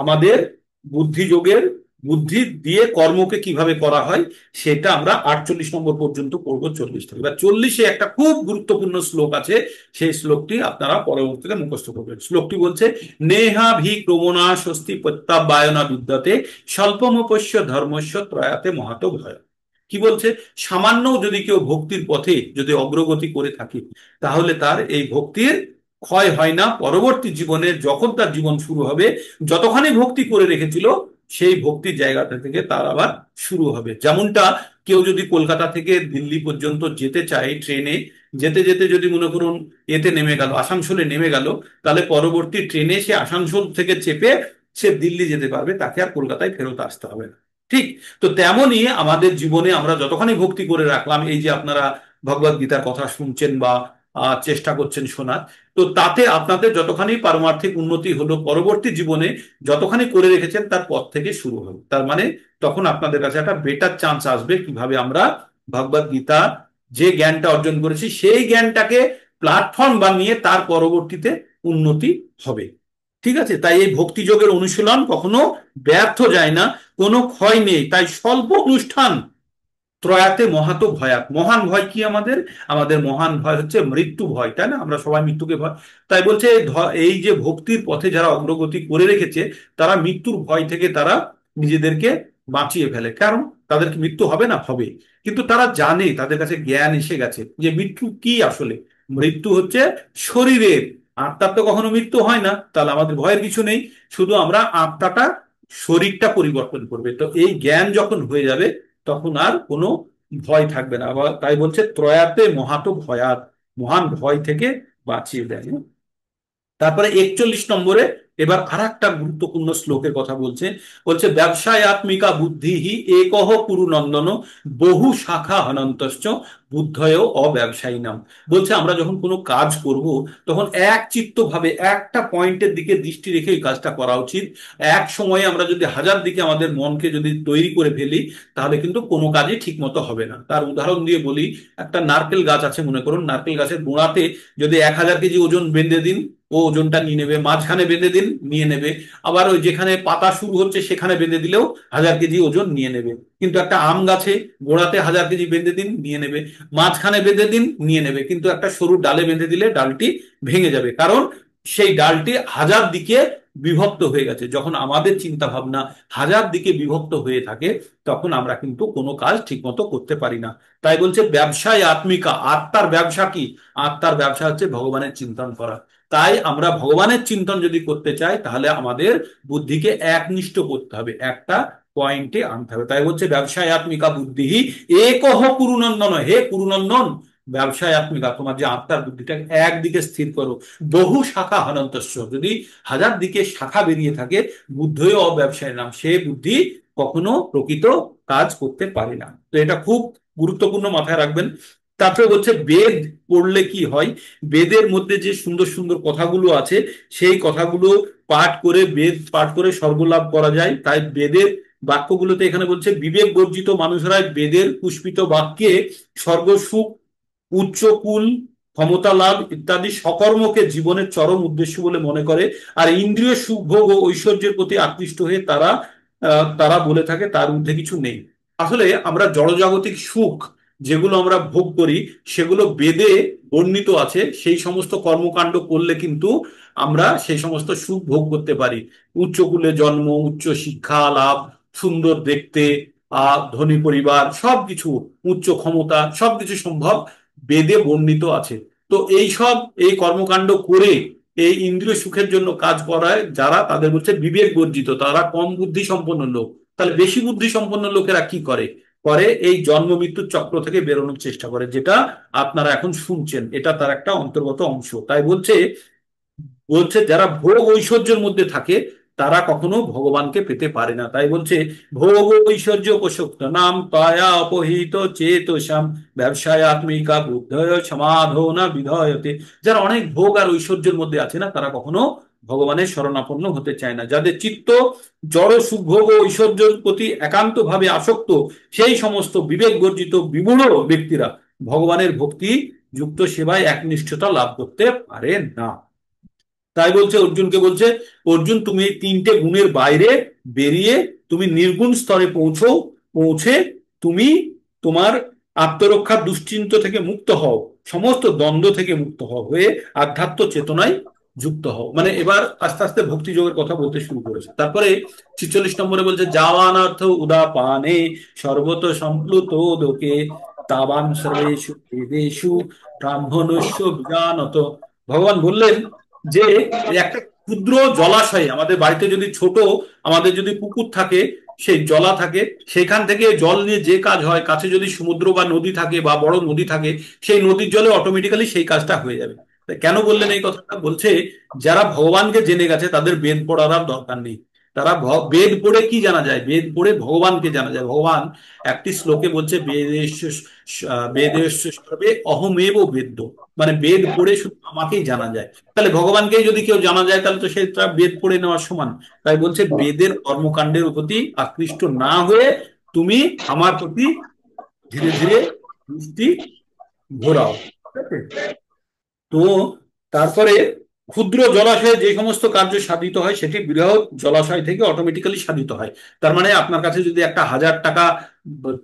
আমাদের বুদ্ধিযোগের, বুদ্ধি দিয়ে কর্মকে কিভাবে করা হয় সেটা আমরা 48 নম্বর পর্যন্ত পড়বো, 40 থেকে। এবার 40-এ একটা খুব গুরুত্বপূর্ণ শ্লোক আছে, সেই শ্লোকটি আপনারা পরবর্তীতে মুখস্থ করবেন। শ্লোকটি বলছে নেহা ভি ক্রমণা স্বস্তি প্রত্যাবায়না বিদ্যতে স্বল্পমপস্য ধর্মস্য ত্রয়াতে মহাতো ভয়। কি বলছে, সামান্য যদি কেউ ভক্তির পথে যদি অগ্রগতি করে থাকে তাহলে তার এই ভক্তির ক্ষয় হয় না। পরবর্তী জীবনে যখন তার জীবন শুরু হবে, যতখানি ভক্তি করে রেখেছিল সেই ভক্তির জায়গাটা থেকে তার আবার শুরু হবে। যেমনটা কেউ যদি কলকাতা থেকে দিল্লি পর্যন্ত যেতে চায় ট্রেনে, যেতে যেতে যদি মনে করুন এতে নেমে গেল, আসানসোলে নেমে গেল, তাহলে পরবর্তী ট্রেনে সে আসানসোল থেকে চেপে সে দিল্লি যেতে পারবে, তাকে আর কলকাতায় ফেরত আসতে হবে না। ঠিক। তো তেমনই আমাদের জীবনে আমরা যতখানি ভক্তি করে রাখলাম, এই যে আপনারা ভগবদ গীতার কথা শুনছেন বা চেষ্টা করছেন শোনার, তো তাতে আপনাদের যতখানি পারমার্থিক উন্নতি হলো, পরবর্তী জীবনে যতখানি করে রেখেছেন তার পর থেকে শুরু হবে। তার মানে তখন আপনাদের কাছে একটা বেটার চান্স আসবে কিভাবে আমরা ভগবদ গীতা যে জ্ঞানটা অর্জন করেছি সেই জ্ঞানটাকে প্ল্যাটফর্ম বানিয়ে তার পরবর্তীতে উন্নতি হবে। ঠিক আছে, তাই এই ভক্তিযোগের অনুশীলন কখনো ব্যর্থ যায় না, কোনো ক্ষয় নেই। তাই স্বল্প অনুষ্ঠান ত্রয়াতে মহাতো ভয়াত। মহান ভয় কি আমাদের, আমাদের মহান ভয় হচ্ছে মৃত্যু ভয়, তাই না? আমরা সবাই মৃত্যুকে ভয়। তাই বলছে এই যে ভক্তির পথে যারা অগ্রগতি করে রেখেছে তারা মৃত্যুর ভয় থেকে তারা নিজেদেরকে বাঁচিয়ে ফেলে। কারণ তাদের কি মৃত্যু হবে না? হবে। কিন্তু তারা জানে, তাদের কাছে জ্ঞান এসে গেছে যে মৃত্যু কি আসলে। মৃত্যু হচ্ছে শরীরের আত্মার তো কখনো মৃত্যু হয় না, তাহলে আমাদের ভয়ের কিছু নেই। শুধু আমরা আত্মাটা, শরীরটা পরিবর্তন করবে। তো এই জ্ঞান যখন হয়ে যাবে তখন আর কোনো ভয় থাকবে না। আবার তাই বলছে ত্রয়াতে মহাতো ভয়াত, মহান ভয় থেকে বাঁচিয়ে দেয়। তারপরে 41 নম্বরে এবার আর একটা গুরুত্বপূর্ণ শ্লোকের কথা বলছে। বলছে ব্যবসায়াত্মিকা বুদ্ধি হি একহ কুরু নন্দন, বহু শাখা অনন্তশ্চ বুদ্ধয় অব্যবসায়ী নাম। বলছে আমরা যখন কোনো কাজ করব তখন এক চিত্ত ভাবে একটা পয়েন্টের দিকে দৃষ্টি রেখে এই কাজটা করা উচিত। এক সময়ে আমরা যদি হাজার দিকে আমাদের মনকে যদি তৈরি করে ফেলি তাহলে কিন্তু কোনো কাজই ঠিক মতো হবে না। তার উদাহরণ দিয়ে বলি, একটা নারকেল গাছ আছে মনে করুন, নারকেল গাছের গোড়াতে যদি 1000 কেজি ওজন বেঁধে দিন, ও ওজনটা নিয়ে নেবে। মাঝখানে বেঁধে দিন, নিয়ে নেবে। আবার ওই যেখানে পাতা শুরু হচ্ছে সেখানে বেঁধে দিলেও 1000 কেজি ওজন নিয়ে নেবে। কিন্তু একটা আম গাছে গোড়াতে 1000 কেজি বেঁধে দিন, নিয়ে নেবে। মাঝখানে বেঁধে দিন, নিয়ে নেবে। কিন্তু একটা সরু ডালে বেঁধে দিলে ডালটি ভেঙে যাবে, কারণ সেই ডালটি হাজার দিকে বিভক্ত হয়ে গেছে। যখন আমাদের চিন্তা ভাবনা হাজার দিকে বিভক্ত হয়ে থাকে তখন আমরা কিন্তু কোনো কাজ ঠিক মতো করতে পারি না। তাই বলছে ব্যবসায় আত্মিকা, আত্মার ব্যবসা কি? আত্মার ব্যবসা হচ্ছে ভগবানের চিন্তন করা। তাই আমরা ভগবানের চিন্তন যদি করতে চাই তাহলে আমাদের বুদ্ধিকে একনিষ্ঠ করতে হবে, একটা পয়েন্টে আনতে হবে। তাই বলছে ব্যবসায়াত্মিকা বুদ্ধি একহ কুরুনন্দন, হে কুরুনন্দন ব্যবসায়াত্মিকা, তোমার যে আত্মার বুদ্ধিটাকে একদিকে স্থির করো। বহু শাখা হনন্তস্য, যদি হাজার দিকে শাখা বেরিয়ে থাকে, বুদ্ধই অব্যবসায় নাম, সে বুদ্ধি কখনো প্রকৃত কাজ করতে পারে না। তো এটা খুব গুরুত্বপূর্ণ, মাথায় রাখবেন। তারপরে বলছে বেদ পড়লে কি হয়, বেদের মধ্যে যে সুন্দর সুন্দর কথাগুলো আছে সেই কথাগুলো পাঠ করে, বেদ পাঠ করে স্বর্গলাভ করা যায়। তাই বেদের বাক্যগুলোতে এখানে বলছে বিবেক বর্জিত মানুষেরাই বেদের পুষ্পিত বাক্যে স্বর্গ সুখ, উচ্চ কুল, ক্ষমতা লাভ ইত্যাদি সকর্মকে জীবনের চরম উদ্দেশ্য বলে মনে করে। আর ইন্দ্রিয় সুখ ভোগ ও ঐশ্বর্যের প্রতি আকৃষ্ট হয়ে তারা তারা বলে থাকে তার ঊর্ধ্বে কিছু নেই। আসলে আমরা জড়জাগতিক সুখ যেগুলো আমরা ভোগ করি সেগুলো বেদে বর্ণিত আছে। সেই সমস্ত কর্মকাণ্ড করলে কিন্তু আমরা সেই সমস্ত সুখ ভোগ করতে পারি। উচ্চ কুলে জন্ম, উচ্চ শিক্ষা লাভ, সুন্দর দেখতে, ধনী পরিবার, সবকিছু, উচ্চ ক্ষমতা, সবকিছু সম্ভব বেদে বর্ণিত আছে। তো এই সব এই কর্মকাণ্ড করে এই ইন্দ্রিয় সুখের জন্য কাজ করায় যারা, তাদের হচ্ছে বিবেক বর্জিত, তারা কম বুদ্ধি সম্পন্ন লোক। তাহলে বেশি বুদ্ধি সম্পন্ন লোকেরা কি করে? করে এই জন্ম মৃত্যুর চক্র থেকে বেরোনোর চেষ্টা করে, যেটা আপনারা এখন শুনছেন, এটা তার একটা অন্তর্গত অংশ। তাই বলছে, বলছে যারা ভোগ ঐশ্বর্যের মধ্যে থাকে তারা কখনো ভগবানকে পেতে পারে না। তাই বলছে ভোগ ঐশ্বর্য উপসক্ত নাম তয়া অপহিত চেতসাম ব্যবসায়াত্মিকা বুদ্ধয় সমাধো না বিধয়তে। যারা অনেক ভোগ আর ঐশ্বর্যের মধ্যে আছে না, তারা কখনো ভগবানের শরণাপন্ন হতে চায় না। যাদের চিত্ত জড় সুখ ভোগ ও ঐশ্বর্যের প্রতি একান্ত ভাবে আসক্ত, সেই সমস্ত বিবেক বর্জিত বিমূঢ় ব্যক্তিরা ভগবানের ভক্তি যুক্ত সেবায় একনিষ্ঠতা লাভ করতে পারে না। তাই বলছে অর্জুনকে, বলছে অর্জুন তুমি এই 3টে গুণের বাইরে বেরিয়ে তুমি নির্গুণ স্তরে পৌঁছে তুমি তোমার আত্মরক্ষার দুশ্চিন্তা থেকে মুক্ত হও, সমস্ত দ্বন্দ্ব থেকে মুক্ত হও, হয়ে আধ্যাত্ম চেতনায় যুক্ত হও। মানে এবার আস্তে আস্তে ভক্তি যোগের কথা বলতে শুরু করেছে। তারপরে 46 নম্বরে বলছে যাওয়ানার্থ উদাপানে সর্বত সম্প্লুত দোকে তাবান সর্বেষু বেদেষু ব্রাহ্মণস্য বিজানত। ভগবান বললেন যে একটা ক্ষুদ্র জলাশয়, আমাদের বাড়িতে যদি ছোট, আমাদের যদি পুকুর থাকে, সেই জলা থাকে, সেখান থেকে জল নিয়ে যে কাজ হয়, কাছে যদি সমুদ্র বা নদী থাকে বা বড় নদী থাকে, সেই নদীর জলে অটোমেটিক্যালি সেই কাজটা হয়ে যাবে। কেন বললেন এই কথাটা? বলছে যারা ভগবানকে জেনে গেছে তাদের বেদ পড়ার আর দরকার নেই। তারা বেদ পড়ে কি জানা যায়? বেদ পড়ে ভগবানকে জানা যায়। ভগবান একটি শ্লোকে বলছে বেদেশ বেদেশ সর্বে অহমেব বেদ্য, মানে বেদ পড়ে শুধু আমাকেই জানা যায়। তাহলে ভগবানকেই যদি কেউ জানা যায় তাহলে তো সে তার বেদ পড়ে নেওয়ার সমান। তাই বলছে বেদের কর্মকাণ্ডের প্রতি আকৃষ্ট না হয়ে তুমি আমার প্রতি ধীরে ধীরে দৃষ্টি ঘোরাও। ঠিক আছে? তো তারপরে ক্ষুদ্র জলাশয়ে যে সমস্ত কার্য সাধিত হয় সেটি বৃহৎ জলাশয় থেকে অটোমেটিক্যালি সাধিত হয়। তার মানে আপনার কাছে যদি একটা 1000 টাকা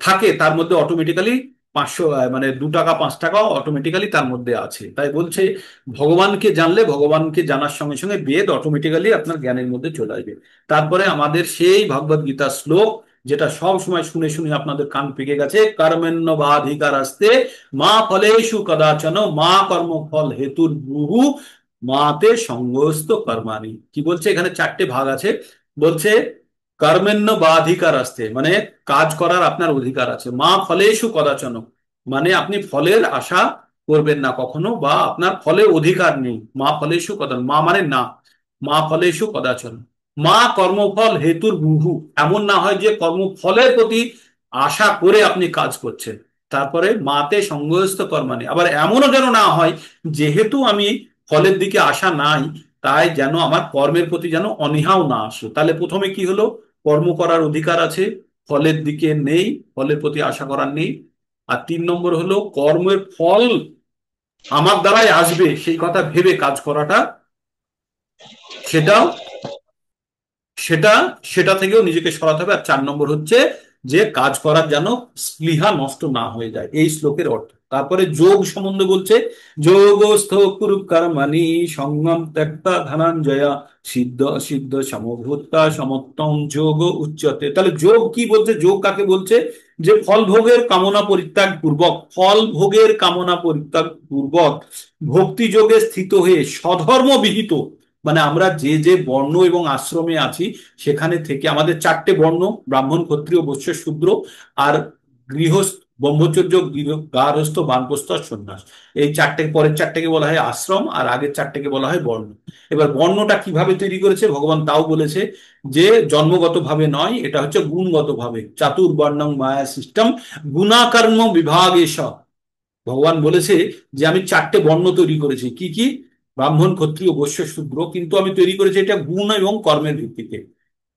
থাকে, তার মধ্যে অটোমেটিক্যালি 500, মানে 2 টাকা 5 টাকা অটোমেটিক্যালি তার মধ্যে আছে। তাই বলছে ভগবানকে জানলে, ভগবানকে জানার সঙ্গে সঙ্গে বেদ অটোমেটিক্যালি আপনার জ্ঞানের মধ্যে চলে আসবে। তারপরে আমাদের সেই ভগবদ গীতার শ্লোক, যেটা সব সময় শুনে শুনে আপনাদের কান পেকে গেছে, কর্মেণ্য বাধিকার আসতে মা ফলেষু কদাচন মা কর্ম ফল হেতুর বহু মাতে সঙ্গস্ত কর্মাণি। কি বলছে এখানে? চারটে ভাগ আছে। বলছে কর্মেণ্য বা অধিকার আসতে, মানে কাজ করার আপনার অধিকার আছে। মা ফলেষু কদাচন, মানে আপনি ফলের আশা করবেন না কখনো, বা আপনার ফলের অধিকার নেই। মা ফলেষু কদাচন, মা মানে না, মা ফলেষু কদাচন। মা কর্মফল হেতুর মুহু, এমন না হয় যে কর্মফলের প্রতি আশা করে আপনি কাজ করছেন। তারপরে মাতে সঙ্গস্ত কর্মাণি, আবার এমনও যেন না হয় যেহেতু আমি ফলের দিকে আশা নাই, তাই যেন আমার কর্মের প্রতি যেন অনীহাও না আসে। তাহলে প্রথমে কি হলো? কর্ম করার অধিকার আছে, ফলের দিকে নেই, ফলের প্রতি আশা করার নেই। আর 3 নম্বর হলো কর্মের ফল আমার দ্বারাই আসবে সেই কথা ভেবে কাজ করাটা, সেটাও সেটা সেটা থেকেও নিজেকে সরাতে হবে। আর 4 নম্বর হচ্ছে যে কাজ করার যেন স্পৃহা নষ্ট না হয়ে যায়, এই শ্লোকের অর্থ। তারপরে যোগ সম্বন্ধে বলছে, যোগস্থ কুরু কর্মাণি সঙ্গম ত্যক্তা ধনঞ্জয়া সিদ্ধ সিদ্ধ সমভূতা সমত্তম যোগ উচ্যতে। তাহলে যোগ কি বলছে? যোগ কাকে বলছে? যে ফল ভোগের কামনা পরিত্যাগ পূর্বক, ফল ভোগের কামনা পরিত্যাগ পূর্বক ভক্তি যোগে স্থিত হয়ে স্বধর্ম বিহিত, মানে আমরা যে যে বর্ণ এবং আশ্রমে আছি সেখানে থেকে, আমাদের 4টে বর্ণ, ব্রাহ্মণ ক্ষত্রিয় বৈশ্য শূদ্র, আর গৃহস্থ ব্রহ্মচর্য, গার্হস্থ বানপ্রস্থ আর সন্ন্যাস। এই চারটে, পরের 4টেকে বলা হয় আশ্রম, আর আগের 4টেকে বলা হয় বর্ণ। এবার বর্ণটা কিভাবে তৈরি করেছে ভগবান তাও বলেছে, যে জন্মগত ভাবে নয়, এটা হচ্ছে গুণগত ভাবে। চাতুর্বর্ণং মায়া সিস্টেম গুণাকর্ম বিভাগ এসব, ভগবান বলেছে যে আমি 4টে বর্ণ তৈরি করেছি। কি কি? ব্রাহ্মণ ক্ষত্রিয় বৈশ্য শূদ্র, কিন্তু আমি তৈরি করেছি এটা গুণ এবং কর্মের ভিত্তিতে,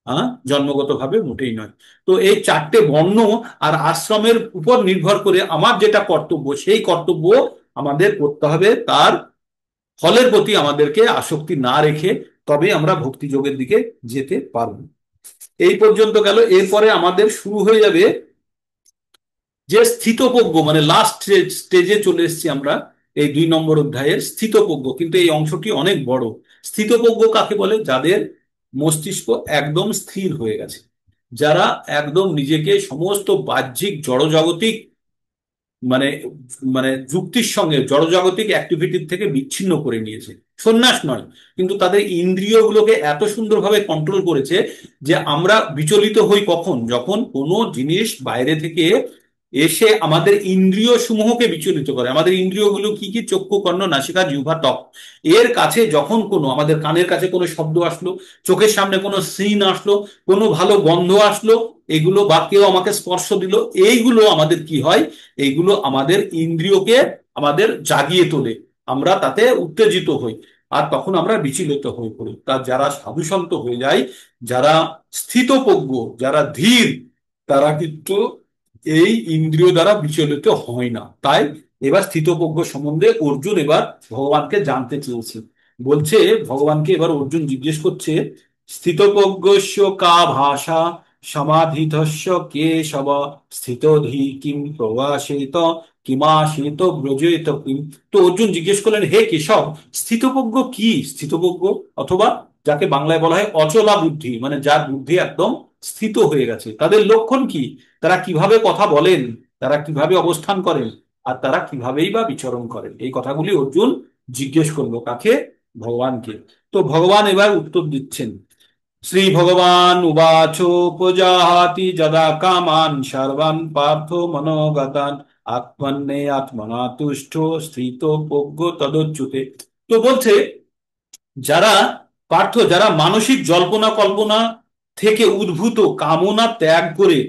হ্যাঁ, জন্মগত ভাবে মোটেই নয়। তো এই 4টে বর্ণ আর আশ্রমের উপর নির্ভর করে আমার যেটা কর্তব্য, সেই কর্তব্য আমাদের করতে হবে, তার ফলের প্রতি আমাদেরকে আসক্তি না রেখে, তবে আমরা ভক্তি যোগের দিকে যেতে পারবো। এই পর্যন্ত গেল। এরপরে আমাদের শুরু হয়ে যাবে যে স্থিতপ্রজ্ঞ, মানে লাস্ট স্টেজে চলে এসেছি আমরা এই 2 নম্বর অধ্যায়ের স্থিতপ্রজ্ঞ। কিন্তু এই অংশটি অনেক বড়। স্থিতপ্রজ্ঞ কাকে বলে? যাদের মস্তিষ্ক একদম স্থির হয়ে গেছে, যারা একদম নিজেকে সমস্ত বাহ্যিক জড়জাগতিক, মানে মানে যুক্তির সঙ্গে জড়জাগতিক অ্যাক্টিভিটির থেকে বিচ্ছিন্ন করে নিয়েছে। সন্ন্যাস নয়, কিন্তু তাদের ইন্দ্রিয়গুলোকে এত সুন্দরভাবে কন্ট্রোল করেছে যে আমরা বিচলিত হই কখন? যখন কোনো জিনিস বাইরে থেকে এসে আমাদের ইন্দ্রিয় সমূহকে বিচলিত করে। আমাদের ইন্দ্রিয়গুলো কি কি? চক্ষু, কর্ণ, নাসিকা, জিহ্বা, ত্বক। এর কাছে যখন কোনো, আমাদের কানের কাছে কোনো শব্দ আসলো, চোখের সামনে কোনো সিন আসলো, কোনো ভালো গন্ধ আসলো, এগুলো, বা কেউ আমাকে স্পর্শ দিল, এইগুলো আমাদের কি হয়? এইগুলো আমাদের ইন্দ্রিয়কে আমাদের জাগিয়ে তোলে, আমরা তাতে উত্তেজিত হই, আর তখন আমরা বিচলিত হয়ে পড়ি। তা যারা সাধুসন্ত হয়ে যায়, যারা স্থিতপ্রজ্ঞ, যারা ধীর, তারা কিন্তু এই ইন্দ্রিয় দ্বারা বিচলিত হয় না। তাই এবার স্থিতপ্রজ্ঞ সম্বন্ধে অর্জুন এবার ভগবানকে জানতে চেয়েছে। বলছে, ভগবানকে এবার অর্জুন জিজ্ঞেস করছে, স্থিতপ্রজ্ঞস্য কা ভাষা সমাধিধস্য কেশব স্থিতধি কিম প্রবাসেত কিমাসিত ব্রজেত কিম। তো অর্জুন জিজ্ঞেস করলেন, হে কেশব, স্থিতপ্রজ্ঞ কি? স্থিতপ্রজ্ঞ, অথবা যাকে বাংলায় বলা হয় অচলা বুদ্ধি, মানে যার বুদ্ধি একদম স্থিত হয়ে গেছে, তাদের লক্ষণ কি? তারা কিভাবে কথা বলেন, তারা কিভাবে অবস্থান করেন, আর তারা কিভাবেই বা বিচরণ করেন? এই কথাগুলি অর্জুন জিজ্ঞেস করলো কাকে? ভগবানকে। তো ভগবান এবার উত্তর দিচ্ছেন। শ্রী ভগবান উবাচ উপজাহাতি যদা কামান সর্বান পার্থ মনোগতান আত্মন্নে আত্মনা তুষ্ট স্থিত প্রজ্ঞ তদচ্যুতে। তো বলছে, যারা পার্থ, যারা মানসিক জল্পনা কল্পনা থেকে উদ্ভূত কামনা ত্যাগ করে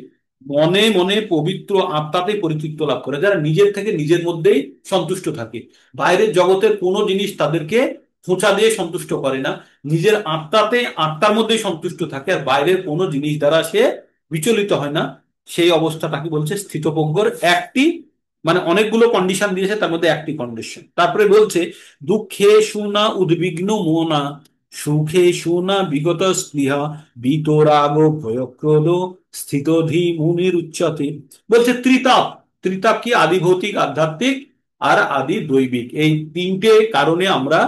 মনে মনে পবিত্র আত্মাতে পরিতৃপ্ত লাভ করে, যারা নিজের থেকে নিজের মধ্যেই সন্তুষ্ট থাকে, বাইরের জগতের কোনো জিনিস তাদেরকে খোঁচা দিয়ে সন্তুষ্ট করে না, নিজের আত্মাতে, আত্মার মধ্যেই সন্তুষ্ট থাকে, আর বাইরের কোনো জিনিস দ্বারা সে বিচলিত হয় না, সেই অবস্থাটাকে বলছে স্থিতপ্রজ্ঞর একটি, মানে অনেকগুলো কন্ডিশন দিয়েছে, তার মধ্যে একটি কন্ডিশন। তারপরে বলছে, দুঃখে শুনা উদ্বিগ্ন মোনা সুখে শুনা বিগত স্পৃহা বিতরাগ ভয়ক্রোধ স্থিতধি মুনির উচ্চতে। বলছে ত্রিতাপ, ত্রিতাপ কি? আদি ভৌতিক, আধ্যাত্মিক আর আদি দৈবিক। এই 3টে কারণে আমরা,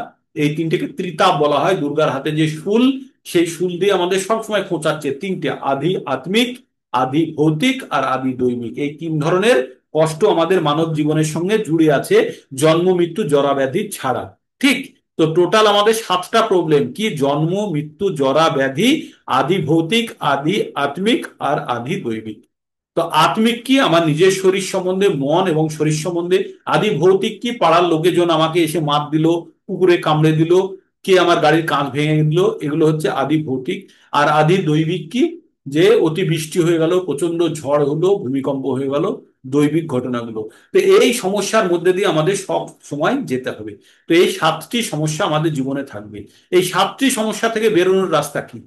এই 3টেকে ত্রিতাপ বলা হয়। দুর্গার হাতে যে শুল, সেই শুল দিয়ে আমাদের সবসময় খোঁচাচ্ছে 3টে, আদি আত্মিক, আদি ভৌতিক আর আদি দৈবিক। এই 3 ধরনের কষ্ট আমাদের মানব জীবনের সঙ্গে জুড়ে আছে, জন্ম মৃত্যু জরা ব্যাধি ছাড়া। ঠিক তো টোটাল আমাদের 7টা প্রবলেম কি, জন্ম, মৃত্যু, জরা, ব্যাধি, আদি ভৌতিক, আদি আত্মিক আর আদি দৈবিক। তো আত্মিক কি, আমার নিজের শরীর সম্বন্ধে, মন এবং শরীর সম্বন্ধে। আদি ভৌতিক কি, পাড়ার লোকেজন আমাকে এসে মার দিল, কুকুরে কামড়ে দিল, কে আমার গাড়ির কাঁচ ভেঙে দিল, এগুলো হচ্ছে আদি ভৌতিক। আর আদি দৈবিক কি, যে অতিবৃষ্টি হয়ে গেল, প্রচন্ড ঝড় হলো, ভূমিকম্প হয়ে গেল, দৈবিক ঘটনাগুলো। তো এই সমস্যার মধ্যে দিয়ে আমাদের সব সময় যেতে হবে। তো এই 7টি সমস্যা আমাদের জীবনে থাকবে। এই 7টি সমস্যা থেকে বেরোনোর রাস্তা কি,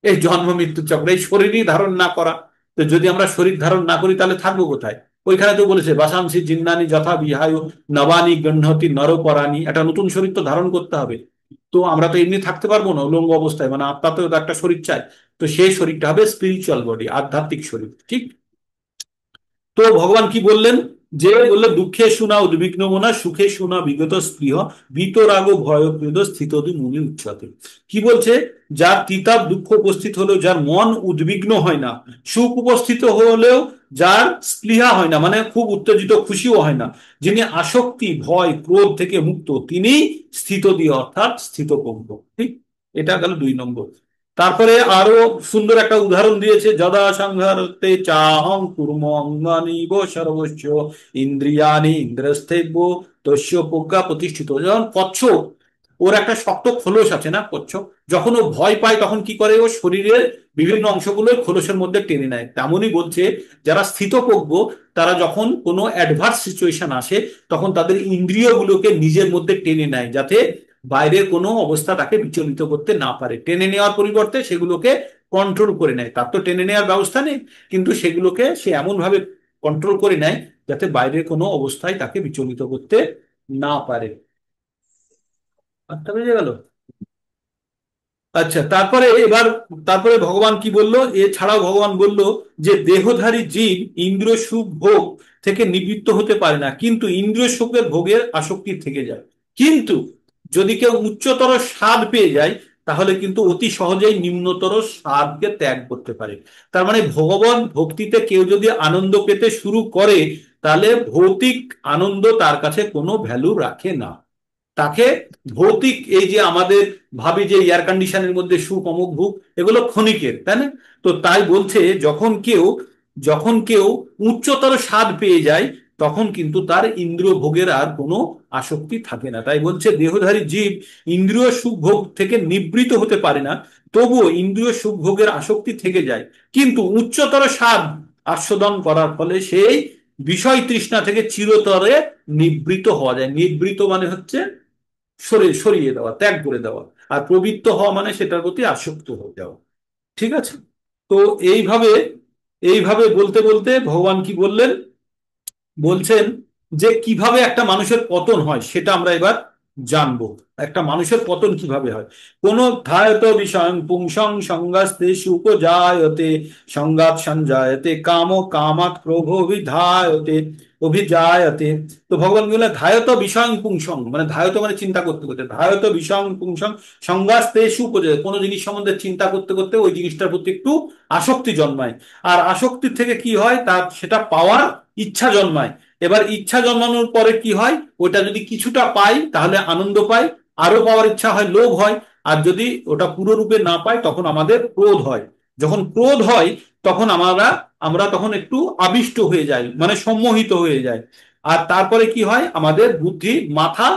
এই জন্ম মৃত্যু চক্র, এই শরীরই ধারণ না করা। তো যদি আমরা শরীর ধারণ না করি তাহলে থাকবো কোথায়? ওইখানে তো বলেছে বাসাংসি জিন্নানি যথা বিহায় নবানি গণ্যতি নরপরাণী, একটা নতুন শরীর তো ধারণ করতে হবে। তো আমরা তো এমনি থাকতে পারবো না উলঙ্গ অবস্থায়, মানে আত্মাতেও তো একটা শরীর চাই। তো সেই শরীরটা হবে স্পিরিচুয়াল বডি, আধ্যাত্মিক শরীর, ঠিক। তো ভগবান কি বললেন, যে বললে দুঃখে শোনা উদ্বিগ্ন মনা, সুখে শোনা বিগত স্পৃহ, বিতরাগ ভয় প্রেদ স্থিতদি মুনি উচ্চতে। কি বলছে, যার তিতাব দুঃখ উপস্থিত হলেও যার মন উদ্বিগ্ন হয় না, সুখ উপস্থিত হলেও যার স্পৃহা হয় না, মানে খুব উত্তেজিত খুশিও হয় না, যিনি আসক্তি ভয় ক্রোধ থেকে মুক্ত, তিনি স্থিতদি অর্থাৎ স্থিতপ্রজ্ঞ, ঠিক। এটা গেল 2 নম্বর। তারপরে আরো সুন্দর একটা উদাহরণ দিয়েছে, যদা সংহরতে চাহং কুর্ম অঙ্গানিব সর্বস্ব ইন্দ্রিয়ানি ইন্দ্রস্থেব্য তস্য প্রজ্ঞা প্রতিষ্ঠিত। যেমন কচ্ছপ, ওর একটা শক্ত খোলস আছে না কচ্ছপ, যখন ও ভয় পায় তখন কি করে, ও শরীরের বিভিন্ন অংশগুলো খোলসের মধ্যে টেনে নেয়। তেমনই বলছে যারা স্থিতপ্রজ্ঞ, তারা যখন কোনো অ্যাডভার্স সিচুয়েশন আসে তখন তাদের ইন্দ্রিয়গুলোকে নিজের মধ্যে টেনে নেয়, যাতে বাইরের কোনো অবস্থা তাকে বিচলিত করতে না পারে। টেনে নেওয়ার পরিবর্তে সেগুলোকে কন্ট্রোল করে নেয়। তার তো টেনে নেওয়ার ব্যবস্থা নেই, কিন্তু সেগুলোকে সে এমন ভাবে কন্ট্রোল করে নেয় যাতে বাইরের কোনো অবস্থায় তাকে বিচলিত করতে না পারে। আচ্ছা, বুঝে গেল। আচ্ছা, তারপরে ভগবান কি বললো, এছাড়াও ভগবান বলল যে দেহধারী জীব ইন্দ্রিয় সুখ ভোগ থেকে নিবৃত্ত হতে পারে না, কিন্তু ইন্দ্রিয় সুখের ভোগের আসক্তি থেকে যায়। কিন্তু যদি কেউ উচ্চতর স্বাদ পেয়ে যায়, তাহলে কিন্তু অতি সহজেই নিম্নতর স্বাদকে ত্যাগ করতে পারে। তার মানে ভগবান ভক্তিতে কেউ যদি আনন্দ পেতে শুরু করে, তাহলে ভৌতিক আনন্দ তার কাছে কোনো ভ্যালু রাখে না। তাকে ভৌতিক, এই যে আমাদের ভাবি যে এয়ার কন্ডিশনের মধ্যে সুখ অমুক ভুক, এগুলো ক্ষণিকের, তাই না? তো তাই বলছে যখন কেউ উচ্চতর স্বাদ পেয়ে যায়, তখন কিন্তু তার ইন্দ্রিয় ভোগের আর কোনো আসক্তি থাকে না। তাই বলছে দেহধারী জীব ইন্দ্রিয় সুখ ভোগ থেকে নিবৃত হতে পারে না, তবুও ইন্দ্রিয় সুখ ভোগের আসক্তি থেকে যায়। কিন্তু উচ্চতর স্বাদ আস্বাদন করার ফলে সেই বিষয় তৃষ্ণা থেকে চিরতরে নিবৃত হওয়া যায়। নিবৃত মানে হচ্ছে সরিয়ে দেওয়া, ত্যাগ করে দেওয়া। আর প্রবৃত্ত হওয়া মানে সেটার প্রতি আসক্ত হয়ে যাওয়া, ঠিক আছে। তো এইভাবে এইভাবে বলতে বলতে ভগবান কি বললেন, বলছেন যে কিভাবে একটা মানুষের পতন হয় সেটা আমরা এবার জানবো। একটা মানুষের পতন কিভাবে হয়। কোন ধ্যায়ত বিষয়ং পুংসং সংগাস্তে সুপজায়তে সংগাত সঞ্জায়তে কাম কামাত প্রভোভিধায়তে অভিজায়তে। তো ভগবান বললেন ধায়ত বিষয়ং পুংসং, মানে ধায়ত মানে চিন্তা করতে করতে, ধায়ত বিষয়ং পুংসং সংগাস্তে সুপজায়, কোনো জিনিস সম্বন্ধে চিন্তা করতে করতে ওই জিনিসটার প্রতি একটু আসক্তি জন্মায়। আর আসক্তির থেকে কি হয়, তার সেটা পাওয়ার ইচ্ছা জন্মায়। এবার ইচ্ছা জন্মানোর পরে কি হয়, ওটা যদি কিছুটা পাই তাহলে আনন্দ পাই, আরো পাওয়ার ইচ্ছা হয়, লোভ হয়। আর যদি ওটা পুরো রূপে না পাই তখন আমাদের ক্রোধ হয়। যখন ক্রোধ হয় তখন আমরা আমরা তখন একটু আবিষ্ট হয়ে যাই, মানে সম্মোহিত হয়ে যাই। আর তারপরে কি হয়, আমাদের বুদ্ধি মাথা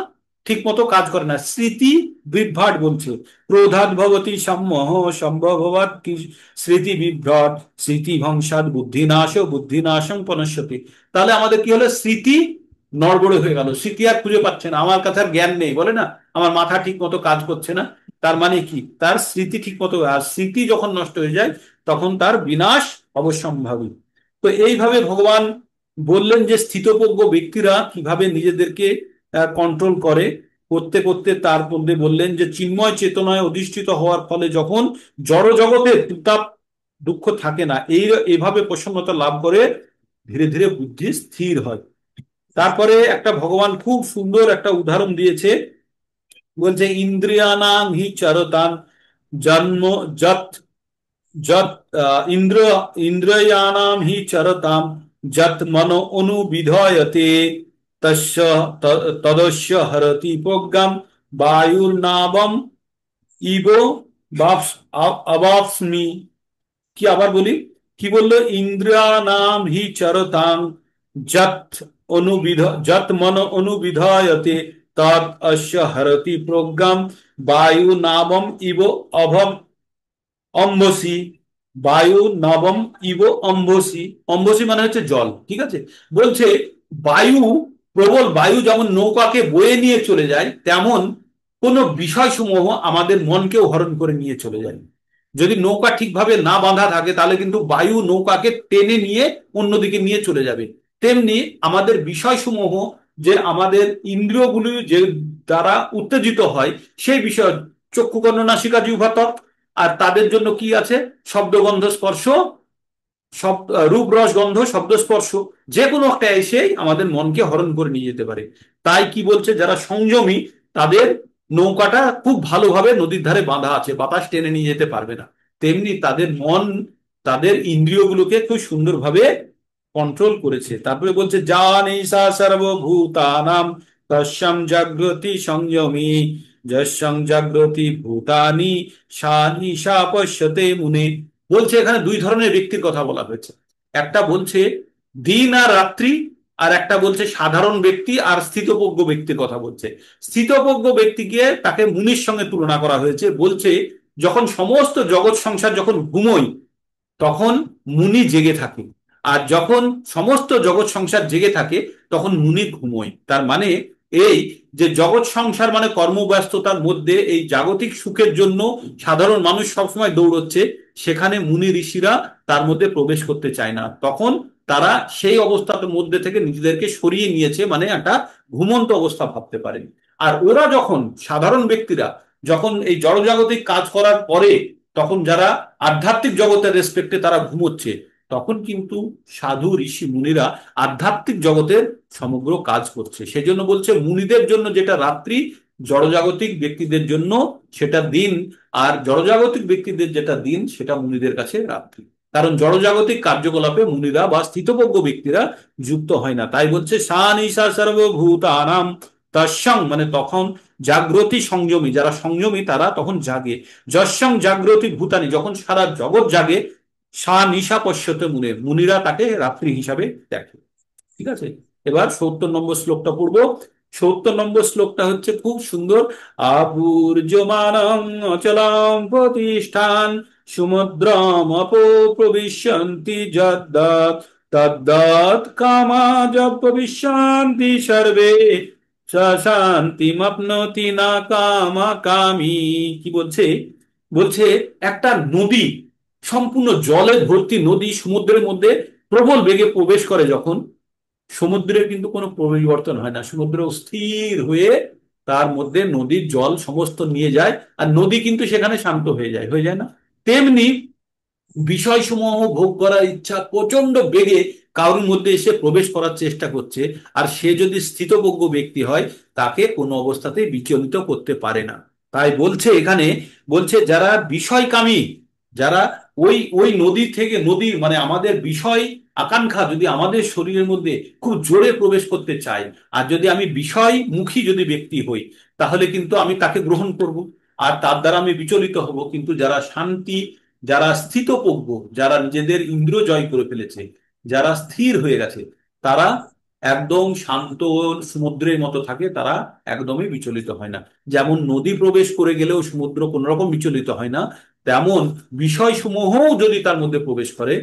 ঠিক মতো কাজ করে না, স্মৃতি বিভ্রাট বলছে। ক্রোধাৎ ভবতি সম্মোহ সম্ভবাৎ কি স্মৃতি বিভ্রাট, স্মৃতি ভংসাৎ বুদ্ধিনাশ বুদ্ধিনাশং পনশ্যতি। তাহলে আমাদের কি হলো, স্মৃতি নড়বড়ে হয়ে গেল, স্মৃতি আর খুঁজে পাচ্ছে না, আমার কাছে আর জ্ঞান নেই, বলে না আমার মাথা ঠিক মতো কাজ করছে না। তার মানে কি, তার স্মৃতি ঠিক মতো, আর স্মৃতি যখন নষ্ট হয়ে যায় তখন তার বিনাশ অবশ্যম্ভাবী। তো এইভাবে ভগবান বললেন যে স্থিতপ্রজ্ঞ ব্যক্তিরা কিভাবে নিজেদেরকে কন্ট্রোল করে। করতে করতে তার মধ্যে বললেন যে চিন্ময় চেতনায় অধিষ্ঠিত হওয়ার ফলে যখন জড় জগতের উত্তাপ দুঃখ থাকে না, এইভাবে প্রসন্নতা লাভ করে ধীরে ধীরে বুদ্ধি স্থির হয়। তারপরে একটা ভগবান খুব সুন্দর একটা উদাহরণ দিয়েছে, বলছে ইন্দ্রিয়ানাং হি চরতান জন্ম যত যত ইন্দ্রিয়ানাম হি চরতাম যত মনো অনুবিধয়তে তস্য তদস্য হরতি প্রজ্ঞাম বায়ুর্নাবম ইব অবাপ্স্মি। কি আবার বলি, কি বললো, ইন্দ্রিয়ানাম হি চরতাং যত যত মন অনুবিধায়তে তদ অস্য হরতি প্রজ্ঞাম বায়ু নাবম ইব অভব অম্বসী। বায়ু নবম ইব অম্বসী। অম্বসী মানে হচ্ছে জল, ঠিক আছে। বলছে বায়ু, প্রবল বায়ু যেমন নৌকাকে বয়ে নিয়ে চলে যায়, তেমন কোন বিষয়সমূহ আমাদের মনকেও হরণ করে নিয়ে চলে যায়। যদি নৌকা ঠিকভাবে না বাঁধা থাকে তাহলে কিন্তু বায়ু নৌকাকে টেনে নিয়ে অন্যদিকে নিয়ে চলে যাবে। তেমনি আমাদের বিষয়সমূহ, যে আমাদের ইন্দ্রিয়গুলি যে দ্বারা উত্তেজিত হয়, সেই বিষয় চক্ষু কর্ণ নাসিকা জিহ্বা ত্বক, আর তাদের জন্য কি আছে, শব্দ গন্ধ স্পর্শ, শব্দ রূপ রস গন্ধ শব্দ স্পর্শ, যে কোনো একটা এসেই আমাদের মনকে হরণ করে নিয়ে যেতে পারে। তাই কি বলছে, যারা সংযমী তাদের নৌকাটা খুব ভালোভাবে নদীর ধারে বাঁধা আছে, বাতাস টেনে নিয়ে যেতে পারবে না। তেমনি তাদের মন, তাদের ইন্দ্রিয়গুলোকে খুব সুন্দরভাবে কন্ট্রোল করেছে। তারপরে বলছে জানিসা সর্বভূতানাম তস্যাম জাগ্রতি সংযমী যস্যাং জাগ্রতি ভূতানি সা নিশা পশ্যতে মুনে। বলছে এখানে দুই ধরনের ব্যক্তির কথা বলা হয়েছে। একটা বলছে দিন আর রাত্রি, আর একটা বলছে সাধারণ ব্যক্তি আর স্থিতপ্রজ্ঞ ব্যক্তির কথা বলছে। স্থিতপ্রজ্ঞ ব্যক্তিকে তাকে মুনির সঙ্গে তুলনা করা হয়েছে। বলছে যখন সমস্ত জগৎ সংসার যখন ঘুমোয় তখন মুনি জেগে থাকে, আর যখন সমস্ত জগৎ সংসার জেগে থাকে তখন মুনি ঘুমোয়। তার মানে এই যে জগৎ সংসার মানে কর্মব্যস্ততার মধ্যে এই জাগতিক সুখের জন্য সাধারণ মানুষ সবসময় দৌড়চ্ছে, সেখানে মুনি ঋষিরা তার মধ্যে প্রবেশ করতে চায় না। তখন তারা সেই অবস্থার মধ্যে থেকে নিজেদেরকে সরিয়ে নিয়েছে, মানে একটা ঘুমন্ত অবস্থা ভাবতে পারেন। আর ওরা যখন, সাধারণ ব্যক্তিরা যখন এই জড়জাগতিক কাজ করার পরে, তখন যারা আধ্যাত্মিক জগতের রেসপেক্টে তারা ঘুমোচ্ছে, তখন কিন্তু সাধু ঋষি মুনিরা আধ্যাত্মিক জগতের সমগ্র কাজ করছে। সেজন্য বলছে মুনিদের জন্য যেটা রাত্রি, জড়জাগতিক ব্যক্তিদের জন্য সেটা দিন, আর জড়জাগতিক ব্যক্তিদের যেটা দিন সেটা মুনিদের কাছে রাত্রি। কারণ জড়জাগতিক কার্যকলাপে মুনিরা বা স্থিতপ্রজ্ঞ ব্যক্তিরা যুক্ত হয় না। তাই বলছে সা নিশা সর্বভূতানাম তস্যাং, মানে তখন জাগ্রতি সংযমী, যারা সংযমী তারা তখন জাগে। যস্যাং জাগ্রতি ভূতানি, যখন সারা জগৎ জাগে, সা নিশা পশ্যতে মুনে, মুনিরা তাকে রাত্রি হিসাবে দেখে। ঠিক আছে, এবার 70 নম্বর শ্লোকটা পড়বো। 70 নম্বর শ্লোকটা হচ্ছে খুব সুন্দর। আবুর্জমানং অচলাম প্রতিষ্ঠান সমুদ্রম অপো প্রবিশ্যন্তি যদ্দৎ তদ্দৎ কামা প্রবিশ্যন্তি সর্বে শান্তিমপ্নতি না কামা কামি। কি বলছে, বলছে একটা নদী, সম্পূর্ণ জলে ভর্তি নদী সমুদ্রের মধ্যে প্রবল বেগে প্রবেশ করে যখন, সমুদ্রের কিন্তু কোনো পরিবর্তন হয় না, সমুদ্র স্থির হয়ে তার মধ্যে নদীর জল সমস্ত নিয়ে যায়, আর নদী কিন্তু সেখানে শান্ত হয়ে যায় না। তেমনি বিষয়সমূহ ভোগ করার ইচ্ছা প্রচন্ড বেগে কারোর মধ্যে এসে প্রবেশ করার চেষ্টা করছে, আর সে যদি স্থিতপ্রজ্ঞ ব্যক্তি হয় তাকে কোনো অবস্থাতেই বিচলিত করতে পারে না। তাই বলছে এখানে, বলছে যারা বিষয়কামী, যারা ওই ওই নদী থেকে, নদীর মানে আমাদের বিষয় আকাঙ্ক্ষা যদি আমাদের শরীরের মধ্যে খুব জোরে প্রবেশ করতে চায়, আর যদি আমি বিষয়মুখী যদি ব্যক্তি হই, তাহলে কিন্তু আমি তাকে গ্রহণ করব, আর তার দ্বারা আমি বিচলিত হব। কিন্তু যারা শান্তি, যারা স্থিতপ্রজ্ঞ, যারা নিজেদের ইন্দ্রিয় জয় করে ফেলেছে, যারা স্থির হয়ে গেছে, তারা একদম শান্ত সমুদ্রের মতো থাকে, তারা একদমই বিচলিত হয় না। যেমন নদী প্রবেশ করে গেলেও সমুদ্র কোন রকম বিচলিত হয় না, তেমন বিষয়সমূহ যদি তার মধ্যে প্রবেশ করে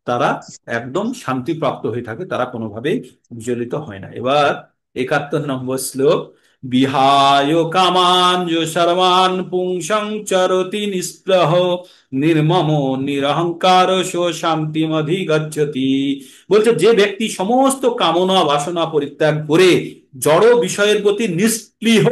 তারা একদম শান্তিপ্রাপ্ত হয়ে থাকে, তারা কোনোভাবেই বিচলিত হয় না। এবার 71 নম্বর শ্লোক। বিহায় কামান সর্বান পুংসং চরতি নিঃস্পৃহ নির্মম নিরহংকার সো শান্তিমধিগচ্ছতি। বলছে যে ব্যক্তি সমস্ত কামনা বাসনা পরিত্যাগ করে জড় বিষয়ের প্রতি নিষ্ক্রিয়,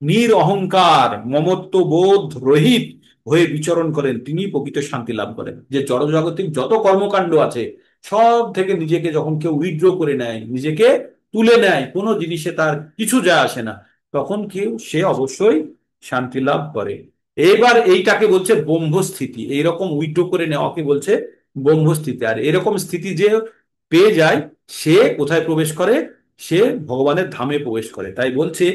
নিরহংকার, মমত্ব বোধ রহিত হয়ে বিচরণ করেন, তিনি প্রকৃত শান্তি লাভ করেন। যে জড়জাগতিক যত কর্মকাণ্ড আছে সব থেকে নিজেকে যখন কেউ উইথড্র করে নেয়, নিজেকে তুলে নেয়, কোনো জিনিসে তার কিছু যায় আসে না, তখন কেউ সে অবশ্যই শান্তি লাভ করে। এবার এইটাকে বলছে ব্রহ্মস্থিতি। এইরকম উইথড্র করে নেওয়াকে বলছে ব্রহ্মস্থিতি। আর এরকম স্থিতি যে পেয়ে যায়, সে কোথায় প্রবেশ করে, সে ভগবানের ধামে প্রবেশ করে। তাই বলছে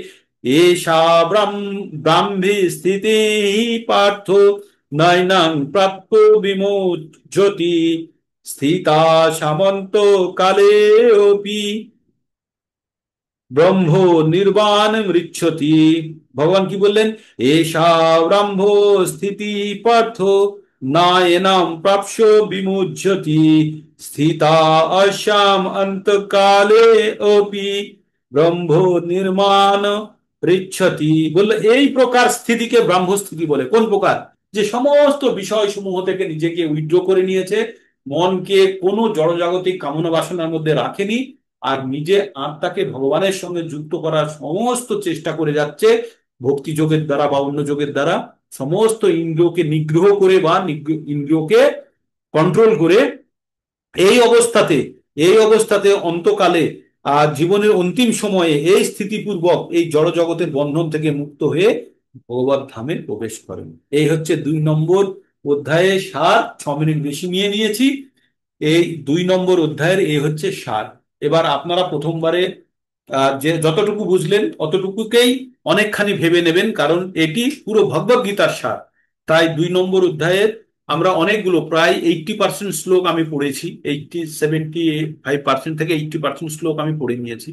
এষা ব্রাহ্মী স্থিতি পার্থ নয়নাং প্রাপ্য বিমোচতি স্থিতা সামন্ত কালে অপি ব্রহ্ম নির্বাণ মৃচ্ছতি। ভগবান কি বললেন? এষা ব্রহ্ম স্থিতি পার্থ না এনাম প্রাপ্য বিমুহ্যতি স্থিতা অশ্যাম অন্তকালে অপি ব্রহ্ম নির্মাণ পৃচ্ছতি। বললে এই প্রকার স্থিতিকে ব্রাহ্ম স্থিতি বলে। কোন প্রকার? যে সমস্ত বিষয় সমূহ থেকে নিজেকে উইথড্র করে নিয়েছে, মনকে কোনো জড়জাগতিক কামনা বাসনার মধ্যে রাখেনি, আর নিজে আত্মাকে ভগবানের সঙ্গে যুক্ত করার সমস্ত চেষ্টা করে যাচ্ছে ভক্তি যোগের দ্বারা বা অন্য যোগের দ্বারা, সমস্ত ইন্দ্রিয়কে নিগ্রহ করে বা ইন্দ্রিয়কে কন্ট্রোল করে। এই অবস্থাতে এই অবস্থাতে অন্তকালে আর জীবনের অন্তিম সময়ে এই স্থিতিপূর্বক এই জড় জগতের বন্ধন থেকে মুক্ত হয়ে ভগবত ধামে প্রবেশ করেন। এই হচ্ছে 2 নম্বর অধ্যায়ে সার। 6 মিনিট বেশি নিয়ে নিয়েছি। এই 2 নম্বর অধ্যায়ের এই হচ্ছে সার। এবার আপনারা প্রথমবারে যে যতটুকু বুঝলেন অতটুকুকেই অনেকখানি ভেবে নেবেন, কারণ এটি পুরো ভগবদ গীতার সার। তাই 2 নম্বর অধ্যায়ের আমরা অনেকগুলো, প্রায় 80% শ্লোক আমি পড়েছি। 75% থেকে 80% শ্লোক আমি পড়ে নিয়েছি।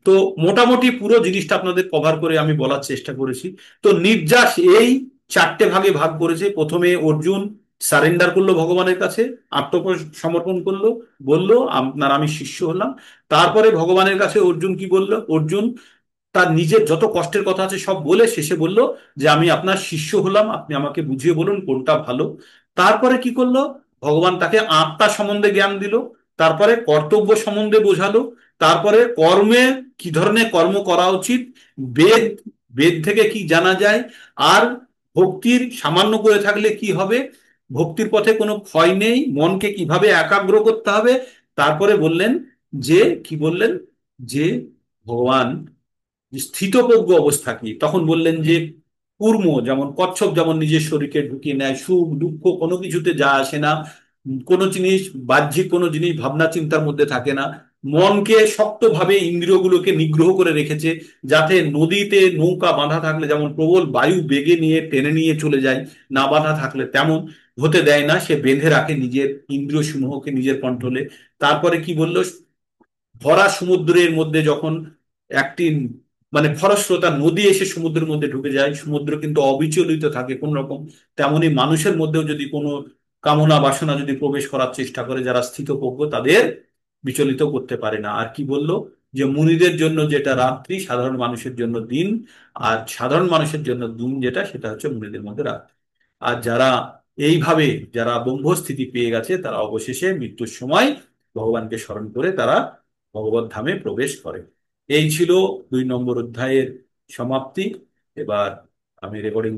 তো মোটামুটি পুরো জিনিসটা আপনাদের কভার করে আমি বলার চেষ্টা করেছি। তো নির্যাস এই 4টে ভাগে ভাগ করেছে। প্রথমে অর্জুন সারেন্ডার করলো ভগবানের কাছে, আত্মসমর্পণ করলো, বলল আপনার আমি শিষ্য হলাম। তারপরে ভগবানের কাছে অর্জুন কি বলল? অর্জুন তার নিজের যত কষ্টের কথা আছে সব বলে শেষে বলল যে আমি আপনার শিষ্য হলাম, আপনি আমাকে বুঝিয়ে বলুন কোনটা ভালো। তারপরে কি করলো? ভগবান তাকে আত্মা সম্বন্ধে জ্ঞান দিল, তারপরে কর্তব্য সম্বন্ধে বোঝালো, তারপরে কর্মে কি ধরনের কর্ম করা উচিত, বেদ বেদ থেকে কি জানা যায়, আর ভক্তির সামান্য করে থাকলে কি হবে, ভক্তির পথে কোনো ক্ষয় নেই, মনকে কিভাবে একাগ্র করতে হবে। তারপরে বললেন যে কি বললেন? যে ভগবান স্থিতপ্রজ্ঞ অবস্থা কি, তখন বললেন যে কুর্ম যেমন কচ্ছপ যেমন নিজের শরীরকে ঢুকিয়ে নেয়, সুখ দুঃখ কোনো কিছুতে যা আসে না, কোনো জিনিস বাহ্যিক কোনো জিনিস ভাবনা চিন্তার মধ্যে থাকে না, মনকে শক্তভাবে ইন্দ্রিয়গুলোকে নিগ্রহ করে রেখেছে, যাতে নদীতে নৌকা বাঁধা থাকলে যেমন প্রবল বায়ু বেগে নিয়ে টেনে নিয়ে চলে যায়, না বাঁধা থাকলে তেমন হতে দেয় না, সে বেঁধে রাখে নিজের ইন্দ্রিয় সমূহকে নিজের কন্ট্রোলে। তারপরে কি বললো? ভরা সমুদ্রের মধ্যে যখন একটি মানে খরস্রোতা নদী এসে সমুদ্রের মধ্যে ঢুকে যায়, সমুদ্র কিন্তু অবিচলিত থাকে কোন রকম। তেমনি মানুষের মধ্যেও যদি কোনো কামনা বাসনা যদি প্রবেশ করার চেষ্টা করে, যারা স্থিতপ্রজ্ঞ তাদের বিচলিত করতে পারে না। আর কি বলল? যে মুনিদের জন্য যেটা রাত্রি, সাধারণ মানুষের জন্য দিন, আর সাধারণ মানুষের জন্য দিন যেটা, সেটা হচ্ছে মুনিদের মধ্যে রাত্রি। আর যারা এইভাবে যারা ব্রহ্মস্থিতি পেয়ে গেছে, তারা অবশেষে মৃত্যুর সময় ভগবানকে স্মরণ করে তারা ভগবত ধামে প্রবেশ করে। এই ছিল 2 নম্বর অধ্যায়ের সমাপ্তি। এবার আমি রেকর্ডিং